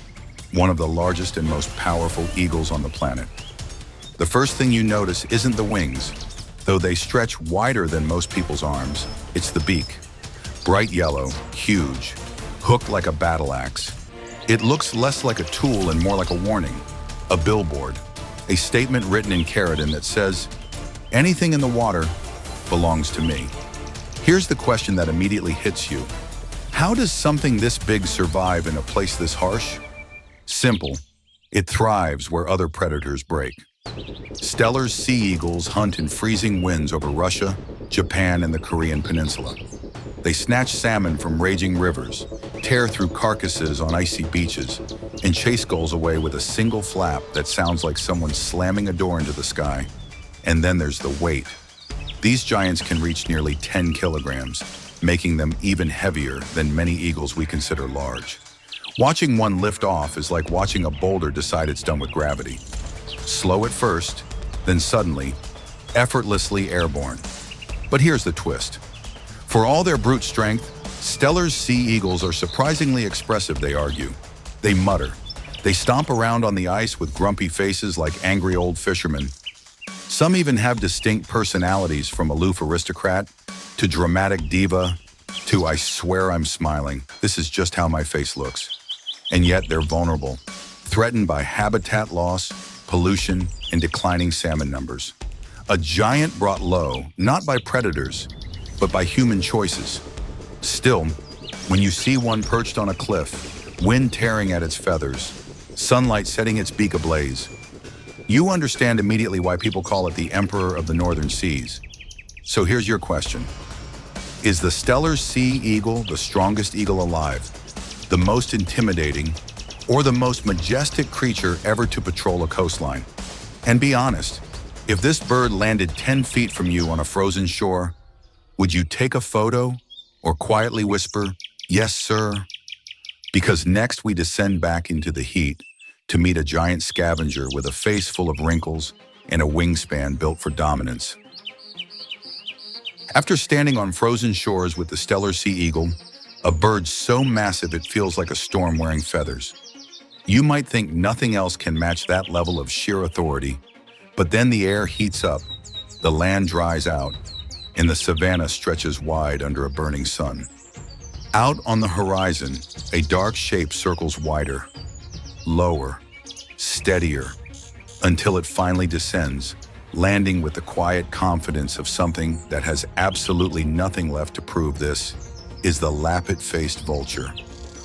one of the largest and most powerful eagles on the planet. The first thing you notice isn't the wings. Though they stretch wider than most people's arms, it's the beak. Bright yellow, huge, hooked like a battle axe. It looks less like a tool and more like a warning, a billboard, a statement written in keratin that says, anything in the water belongs to me. Here's the question that immediately hits you. How does something this big survive in a place this harsh? Simple. It thrives where other predators break. Steller's sea eagles hunt in freezing winds over Russia, Japan, and the Korean Peninsula. They snatch salmon from raging rivers, tear through carcasses on icy beaches, and chase gulls away with a single flap that sounds like someone slamming a door into the sky. And then there's the weight. These giants can reach nearly 10 kilograms, making them even heavier than many eagles we consider large. Watching one lift off is like watching a boulder decide it's done with gravity. Slow at first, then suddenly, effortlessly airborne. But here's the twist. For all their brute strength, Steller's sea eagles are surprisingly expressive, they argue. They mutter. They stomp around on the ice with grumpy faces like angry old fishermen. Some even have distinct personalities, from aloof aristocrat to dramatic diva to I swear I'm smiling. This is just how my face looks. And yet they're vulnerable, threatened by habitat loss, pollution, and declining salmon numbers. A giant brought low, not by predators, but by human choices. Still, when you see one perched on a cliff, wind tearing at its feathers, sunlight setting its beak ablaze, you understand immediately why people call it the Emperor of the Northern Seas. So here's your question. Is the Steller's sea eagle the strongest eagle alive, the most intimidating, or the most majestic creature ever to patrol a coastline? And be honest, if this bird landed 10 feet from you on a frozen shore, would you take a photo or quietly whisper, "Yes, sir"? Because next we descend back into the heat to meet a giant scavenger with a face full of wrinkles and a wingspan built for dominance. After standing on frozen shores with the Steller sea eagle, a bird so massive it feels like a storm wearing feathers, you might think nothing else can match that level of sheer authority. But then the air heats up, the land dries out, and the savanna stretches wide under a burning sun. Out on the horizon, a dark shape circles wider, lower, steadier, until it finally descends, landing with the quiet confidence of something that has absolutely nothing left to prove. This is the lappet-faced vulture,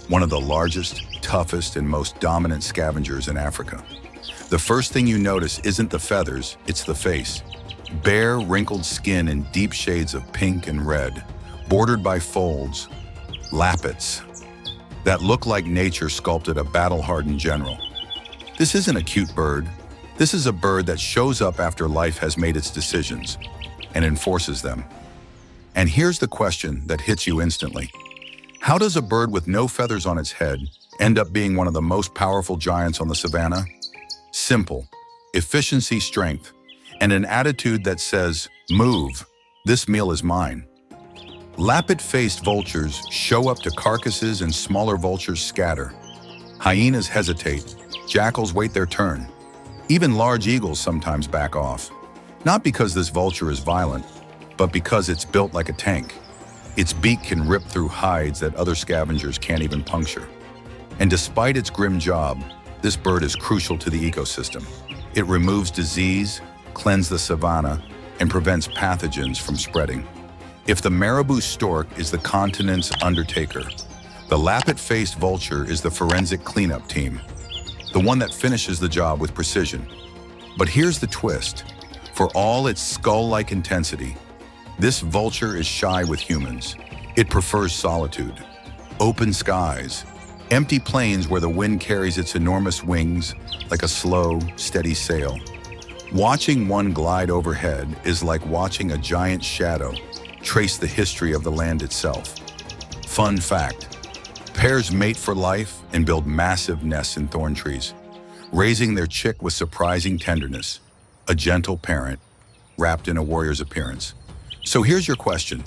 one of the largest, toughest, and most dominant scavengers in Africa. The first thing you notice isn't the feathers, it's the face. Bare, wrinkled skin in deep shades of pink and red, bordered by folds, lappets, that look like nature sculpted a battle-hardened general. This isn't a cute bird. This is a bird that shows up after life has made its decisions and enforces them. And here's the question that hits you instantly. How does a bird with no feathers on its head end up being one of the most powerful giants on the savanna? Simple. Efficiency, strength, and an attitude that says, "Move, this meal is mine." Lappet-faced vultures show up to carcasses and smaller vultures scatter. Hyenas hesitate, jackals wait their turn. Even large eagles sometimes back off. Not because this vulture is violent, but because it's built like a tank. Its beak can rip through hides that other scavengers can't even puncture. And despite its grim job, this bird is crucial to the ecosystem. It removes disease, cleanses the savanna, and prevents pathogens from spreading. If the marabou stork is the continent's undertaker, the lappet-faced vulture is the forensic cleanup team, the one that finishes the job with precision. But here's the twist. For all its skull-like intensity, this vulture is shy with humans. It prefers solitude, open skies, empty plains where the wind carries its enormous wings like a slow, steady sail. Watching one glide overhead is like watching a giant shadow trace the history of the land itself. Fun fact, pairs mate for life and build massive nests in thorn trees, raising their chick with surprising tenderness, a gentle parent wrapped in a warrior's appearance. So here's your question.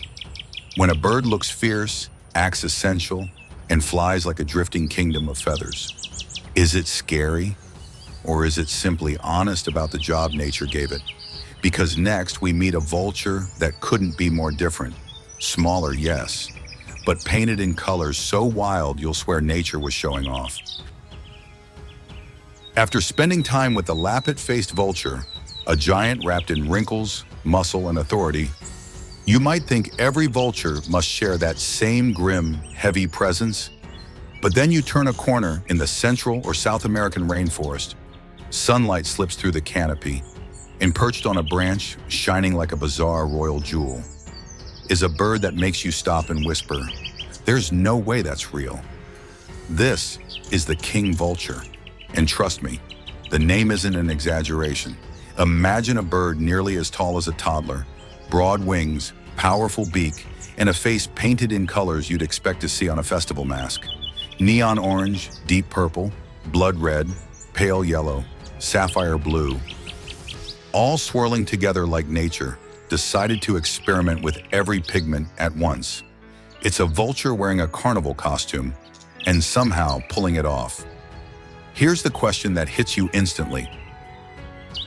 When a bird looks fierce, acts essential, and flies like a drifting kingdom of feathers, Is it scary? Or is it simply honest about the job nature gave it? Because next we meet a vulture that couldn't be more different. Smaller, yes, but painted in colors so wild you'll swear nature was showing off. After spending time with the lappet-faced vulture, a giant wrapped in wrinkles, muscle, and authority, you might think every vulture must share that same grim, heavy presence. But then you turn a corner in the Central or South American rainforest. Sunlight slips through the canopy, and perched on a branch, shining like a bizarre royal jewel, is a bird that makes you stop and whisper, "There's no way that's real." This is the king vulture. And trust me, the name isn't an exaggeration. Imagine a bird nearly as tall as a toddler, broad wings, powerful beak, and a face painted in colors you'd expect to see on a festival mask. Neon orange, deep purple, blood red, pale yellow, sapphire blue, all swirling together like nature decided to experiment with every pigment at once. It's a vulture wearing a carnival costume and somehow pulling it off. Here's the question that hits you instantly.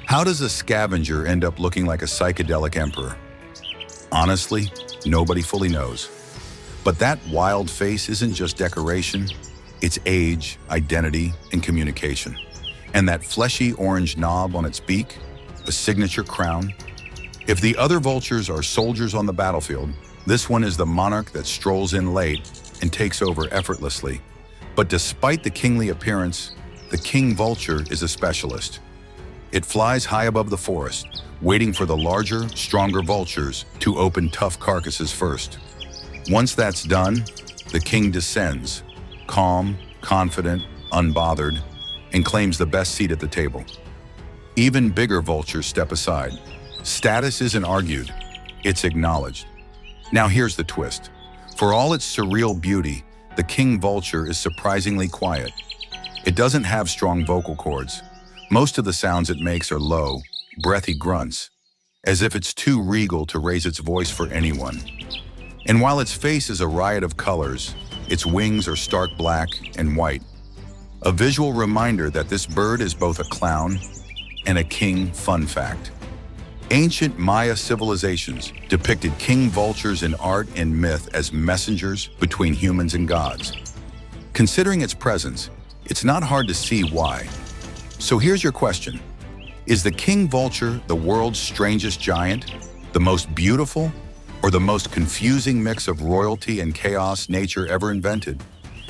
How does a scavenger end up looking like a psychedelic emperor? Honestly, nobody fully knows. But that wild face isn't just decoration, it's age, identity, and communication. And that fleshy orange knob on its beak, a signature crown. If the other vultures are soldiers on the battlefield, this one is the monarch that strolls in late and takes over effortlessly. But despite the kingly appearance, the king vulture is a specialist. It flies high above the forest, waiting for the larger, stronger vultures to open tough carcasses first. Once that's done, the king descends, calm, confident, unbothered, and claims the best seat at the table. Even bigger vultures step aside. Status isn't argued, it's acknowledged. Now here's the twist. For all its surreal beauty, the king vulture is surprisingly quiet. It doesn't have strong vocal cords. Most of the sounds it makes are low, breathy grunts, as if it's too regal to raise its voice for anyone. And while its face is a riot of colors, its wings are stark black and white. A visual reminder that this bird is both a clown and a king fun fact. Ancient Maya civilizations depicted king vultures in art and myth as messengers between humans and gods. Considering its presence, it's not hard to see why. So here's your question. Is the king vulture the world's strangest giant, the most beautiful, or the most confusing mix of royalty and chaos nature ever invented?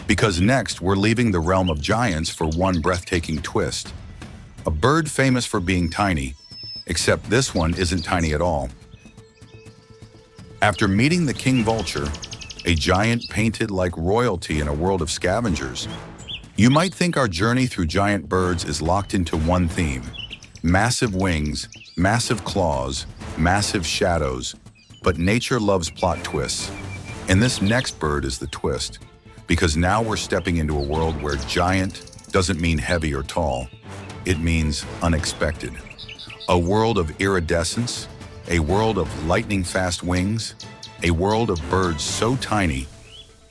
Because next, we're leaving the realm of giants for one breathtaking twist. A bird famous for being tiny, except this one isn't tiny at all. After meeting the king vulture, a giant painted like royalty in a world of scavengers, you might think our journey through giant birds is locked into one theme: massive wings, massive claws, massive shadows. But nature loves plot twists. And this next bird is the twist. Because now we're stepping into a world where giant doesn't mean heavy or tall. It means unexpected. A world of iridescence, a world of lightning-fast wings, a world of birds so tiny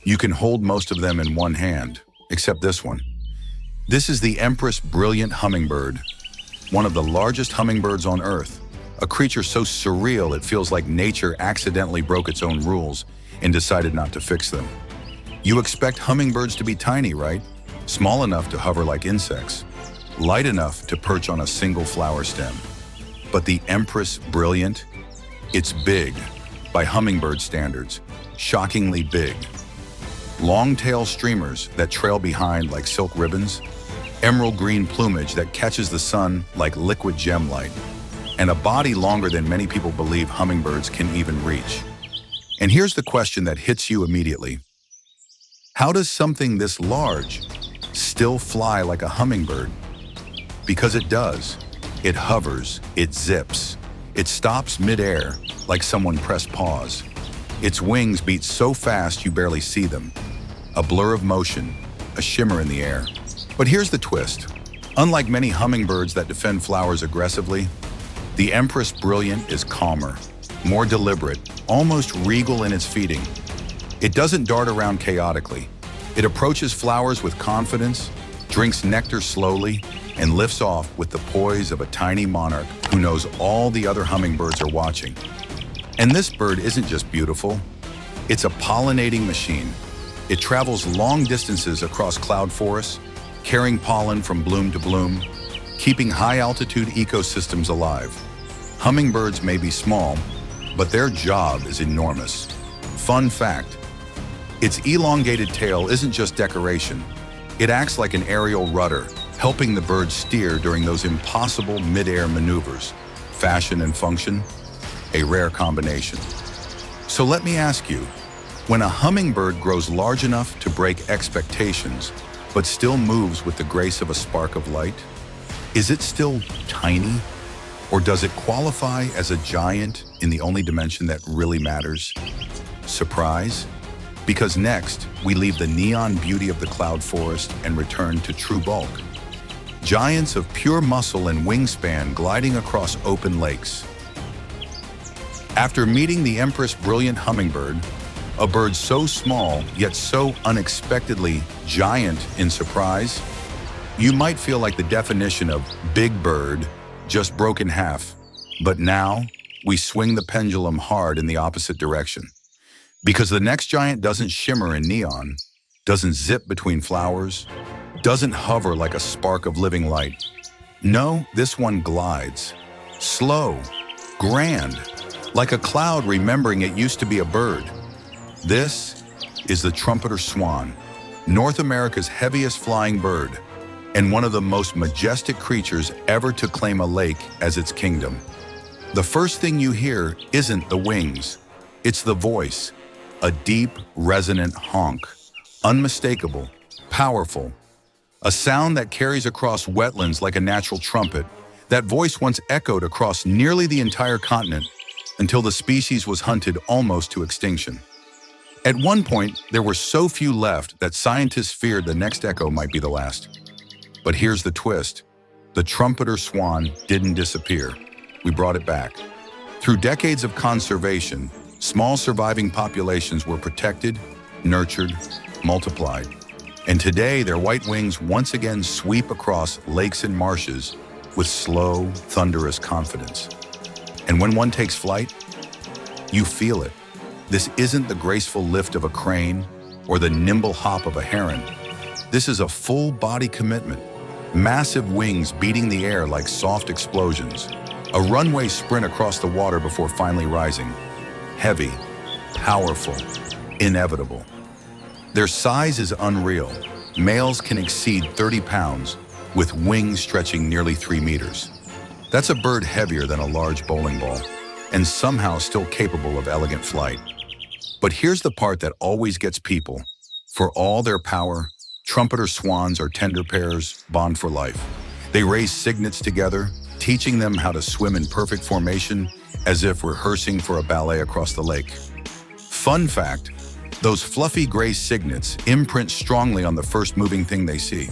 you can hold most of them in one hand, except this one. This is the Empress Brilliant Hummingbird, one of the largest hummingbirds on Earth, a creature so surreal it feels like nature accidentally broke its own rules and decided not to fix them. You expect hummingbirds to be tiny, right? Small enough to hover like insects, light enough to perch on a single flower stem. But the Empress Brilliant, it's big by hummingbird standards, shockingly big. Long tail streamers that trail behind like silk ribbons, emerald green plumage that catches the sun like liquid gem light, and a body longer than many people believe hummingbirds can even reach. And here's the question that hits you immediately. How does something this large still fly like a hummingbird? Because it does. It hovers, it zips, it stops midair like someone pressed pause. Its wings beat so fast you barely see them. A blur of motion, a shimmer in the air. But here's the twist. Unlike many hummingbirds that defend flowers aggressively, the Empress Brilliant is calmer, more deliberate, almost regal in its feeding. It doesn't dart around chaotically. It approaches flowers with confidence, drinks nectar slowly, and lifts off with the poise of a tiny monarch who knows all the other hummingbirds are watching. And this bird isn't just beautiful, it's a pollinating machine. It travels long distances across cloud forests, carrying pollen from bloom to bloom, keeping high-altitude ecosystems alive. Hummingbirds may be small, but their job is enormous. Fun fact, its elongated tail isn't just decoration. It acts like an aerial rudder, helping the bird steer during those impossible mid-air maneuvers. Fashion and function, a rare combination. So let me ask you, when a hummingbird grows large enough to break expectations, but still moves with the grace of a spark of light, is it still tiny? Or does it qualify as a giant in the only dimension that really matters? Surprise? Because next, we leave the neon beauty of the cloud forest and return to true bulk. Giants of pure muscle and wingspan gliding across open lakes. After meeting the Empress Brilliant Hummingbird, a bird so small yet so unexpectedly giant in surprise, you might feel like the definition of big bird just broke in half. But now, we swing the pendulum hard in the opposite direction. Because the next giant doesn't shimmer in neon, doesn't zip between flowers, doesn't hover like a spark of living light. No, this one glides. Slow, grand, like a cloud remembering it used to be a bird. This is the trumpeter swan, North America's heaviest flying bird, and one of the most majestic creatures ever to claim a lake as its kingdom. The first thing you hear isn't the wings, it's the voice, a deep, resonant honk, unmistakable, powerful, a sound that carries across wetlands like a natural trumpet. That voice once echoed across nearly the entire continent until the species was hunted almost to extinction. At one point, there were so few left that scientists feared the next echo might be the last. But here's the twist. The trumpeter swan didn't disappear. We brought it back. Through decades of conservation, small surviving populations were protected, nurtured, multiplied. And today, their white wings once again sweep across lakes and marshes with slow, thunderous confidence. And when one takes flight, you feel it. This isn't the graceful lift of a crane or the nimble hop of a heron. This is a full body commitment, massive wings beating the air like soft explosions, a runway sprint across the water before finally rising. Heavy, powerful, inevitable. Their size is unreal. Males can exceed 30 pounds with wings stretching nearly 3 meters. That's a bird heavier than a large bowling ball and somehow still capable of elegant flight. But here's the part that always gets people. For all their power, trumpeter swans are tender pairs, bond for life. They raise cygnets together, teaching them how to swim in perfect formation as if rehearsing for a ballet across the lake. Fun fact, those fluffy gray cygnets imprint strongly on the first moving thing they see.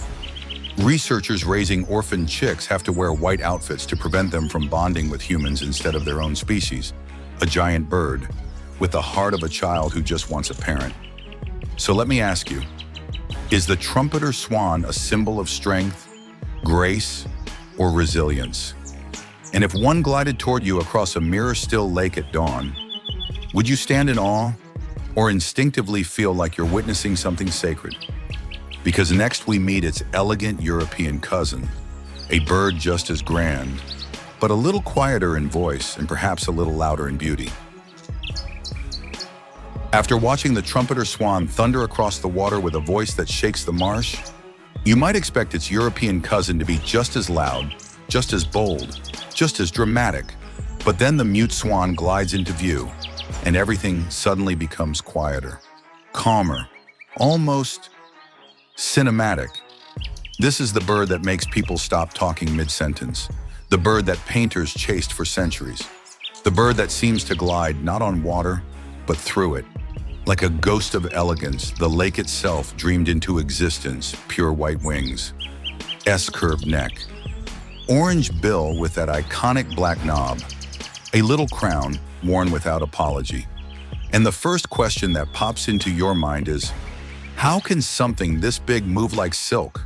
Researchers raising orphan chicks have to wear white outfits to prevent them from bonding with humans instead of their own species, a giant bird, with the heart of a child who just wants a parent. So let me ask you, is the trumpeter swan a symbol of strength, grace, or resilience? And if one glided toward you across a mirror-still lake at dawn, would you stand in awe or instinctively feel like you're witnessing something sacred? Because next we meet its elegant European cousin, a bird just as grand, but a little quieter in voice and perhaps a little louder in beauty. After watching the trumpeter swan thunder across the water with a voice that shakes the marsh, you might expect its European cousin to be just as loud, just as bold, just as dramatic. But then the mute swan glides into view, and everything suddenly becomes quieter, calmer, almost cinematic. This is the bird that makes people stop talking mid-sentence, the bird that painters chased for centuries, the bird that seems to glide not on water, but through it. Like a ghost of elegance, the lake itself dreamed into existence, pure white wings, S-curved neck, orange bill with that iconic black knob, a little crown worn without apology. And the first question that pops into your mind is, how can something this big move like silk?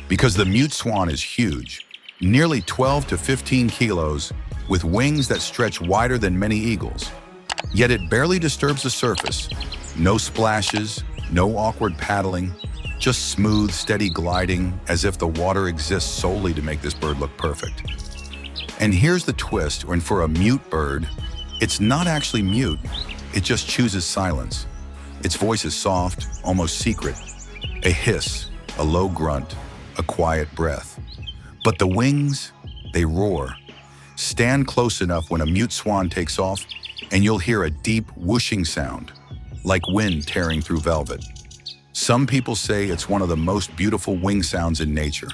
Because the mute swan is huge, nearly 12 to 15 kilos, with wings that stretch wider than many eagles. Yet it barely disturbs the surface. No splashes, no awkward paddling, just smooth, steady gliding, as if the water exists solely to make this bird look perfect. And here's the twist, when for a mute bird, it's not actually mute, it just chooses silence. Its voice is soft, almost secret, a hiss, a low grunt, a quiet breath. But the wings, they roar. Stand close enough when a mute swan takes off, and you'll hear a deep whooshing sound, like wind tearing through velvet. Some people say it's one of the most beautiful wing sounds in nature.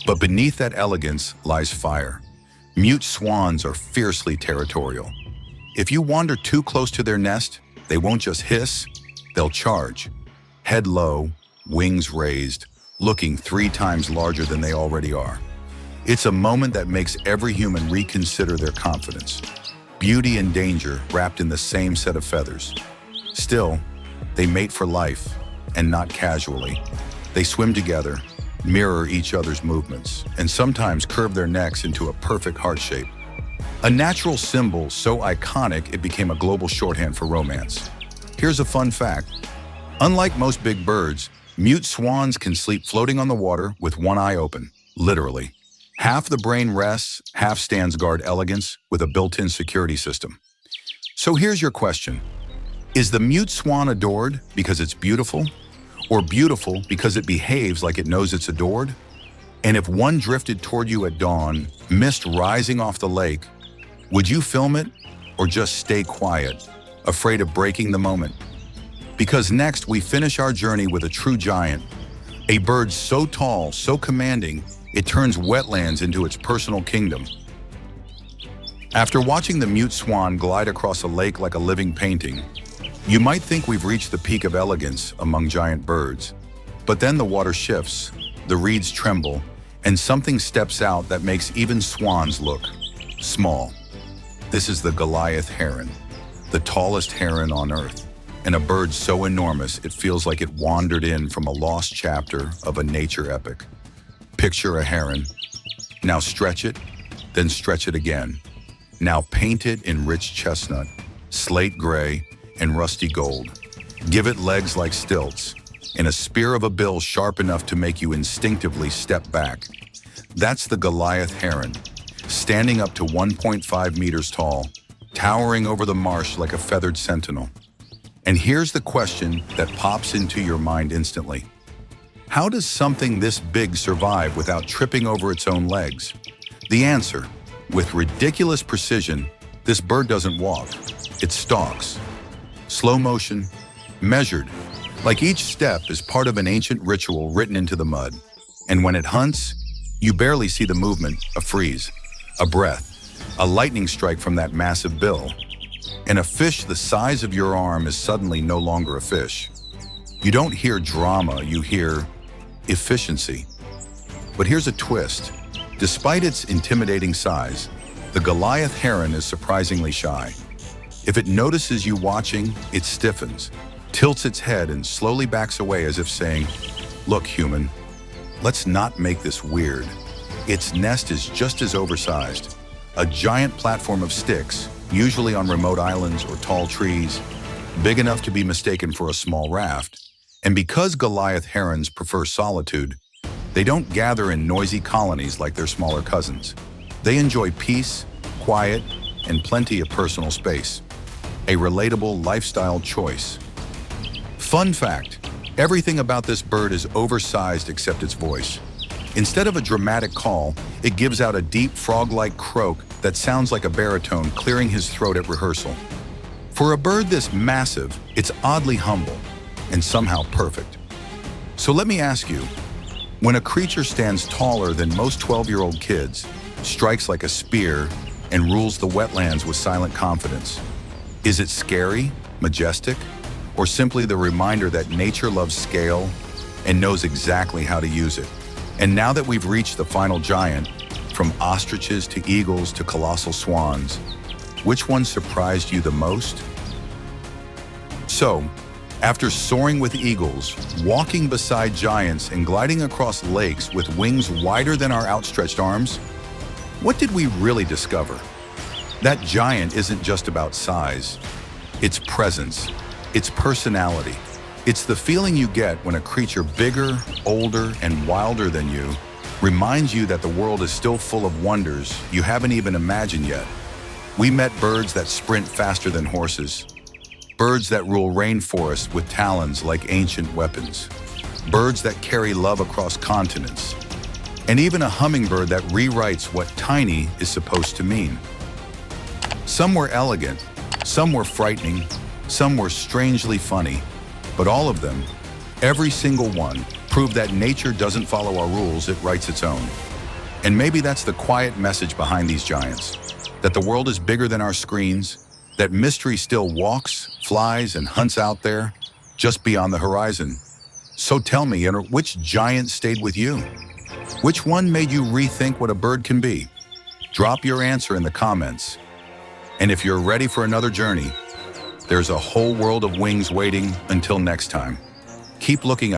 But beneath that elegance lies fire. Mute swans are fiercely territorial. If you wander too close to their nest, they won't just hiss, they'll charge. Head low, wings raised, looking 3 times larger than they already are. It's a moment that makes every human reconsider their confidence. Beauty and danger wrapped in the same set of feathers. Still, they mate for life, and not casually. They swim together, mirror each other's movements, and sometimes curve their necks into a perfect heart shape. A natural symbol so iconic it became a global shorthand for romance. Here's a fun fact. Unlike most big birds, mute swans can sleep floating on the water with one eye open, literally. Half the brain rests, half stands guard elegance with a built-in security system. So here's your question. Is the mute swan adored because it's beautiful? Or beautiful because it behaves like it knows it's adored? And if one drifted toward you at dawn, mist rising off the lake, would you film it or just stay quiet, afraid of breaking the moment? Because next we finish our journey with a true giant, a bird so tall, so commanding, it turns wetlands into its personal kingdom. After watching the mute swan glide across a lake like a living painting, you might think we've reached the peak of elegance among giant birds. But then the water shifts, the reeds tremble, and something steps out that makes even swans look small. This is the Goliath heron, the tallest heron on Earth, and a bird so enormous it feels like it wandered in from a lost chapter of a nature epic. Picture a heron. Now stretch it, then stretch it again. Now paint it in rich chestnut, slate gray, and rusty gold. Give it legs like stilts, and a spear of a bill sharp enough to make you instinctively step back. That's the Goliath heron, standing up to 1.5 meters tall, towering over the marsh like a feathered sentinel. And here's the question that pops into your mind instantly. How does something this big survive without tripping over its own legs? The answer, with ridiculous precision, this bird doesn't walk, it stalks. Slow motion, measured, like each step is part of an ancient ritual written into the mud. And when it hunts, you barely see the movement, a freeze, a breath, a lightning strike from that massive bill. And a fish the size of your arm is suddenly no longer a fish. You don't hear drama, you hear efficiency. But here's a twist. Despite its intimidating size, the Goliath heron is surprisingly shy. If it notices you watching, it stiffens, tilts its head, and slowly backs away as if saying, "Look, human, let's not make this weird." Its nest is just as oversized, a giant platform of sticks, usually on remote islands or tall trees, big enough to be mistaken for a small raft. And because Goliath herons prefer solitude, they don't gather in noisy colonies like their smaller cousins. They enjoy peace, quiet, and plenty of personal space. A relatable lifestyle choice. Fun fact, everything about this bird is oversized except its voice. Instead of a dramatic call, it gives out a deep frog-like croak that sounds like a baritone clearing his throat at rehearsal. For a bird this massive, it's oddly humble and somehow perfect. So let me ask you, when a creature stands taller than most 12-year-old kids, strikes like a spear, and rules the wetlands with silent confidence, is it scary, majestic, or simply the reminder that nature loves scale and knows exactly how to use it? And now that we've reached the final giant, from ostriches to eagles to colossal swans, which one surprised you the most? So, After soaring with eagles, walking beside giants, and gliding across lakes with wings wider than our outstretched arms, what did we really discover? That giant isn't just about size. It's presence. It's personality. It's the feeling you get when a creature bigger, older, and wilder than you reminds you that the world is still full of wonders you haven't even imagined yet. We met birds that sprint faster than horses, birds that rule rainforests with talons like ancient weapons, birds that carry love across continents, and even a hummingbird that rewrites what tiny is supposed to mean. Some were elegant, some were frightening, some were strangely funny, but all of them, every single one, proved that nature doesn't follow our rules, it writes its own. And maybe that's the quiet message behind these giants, that the world is bigger than our screens, that mystery still walks, flies, and hunts out there, just beyond the horizon. So tell me, which giant stayed with you? Which one made you rethink what a bird can be? Drop your answer in the comments. And if you're ready for another journey, there's a whole world of wings waiting. Until next time, keep looking up.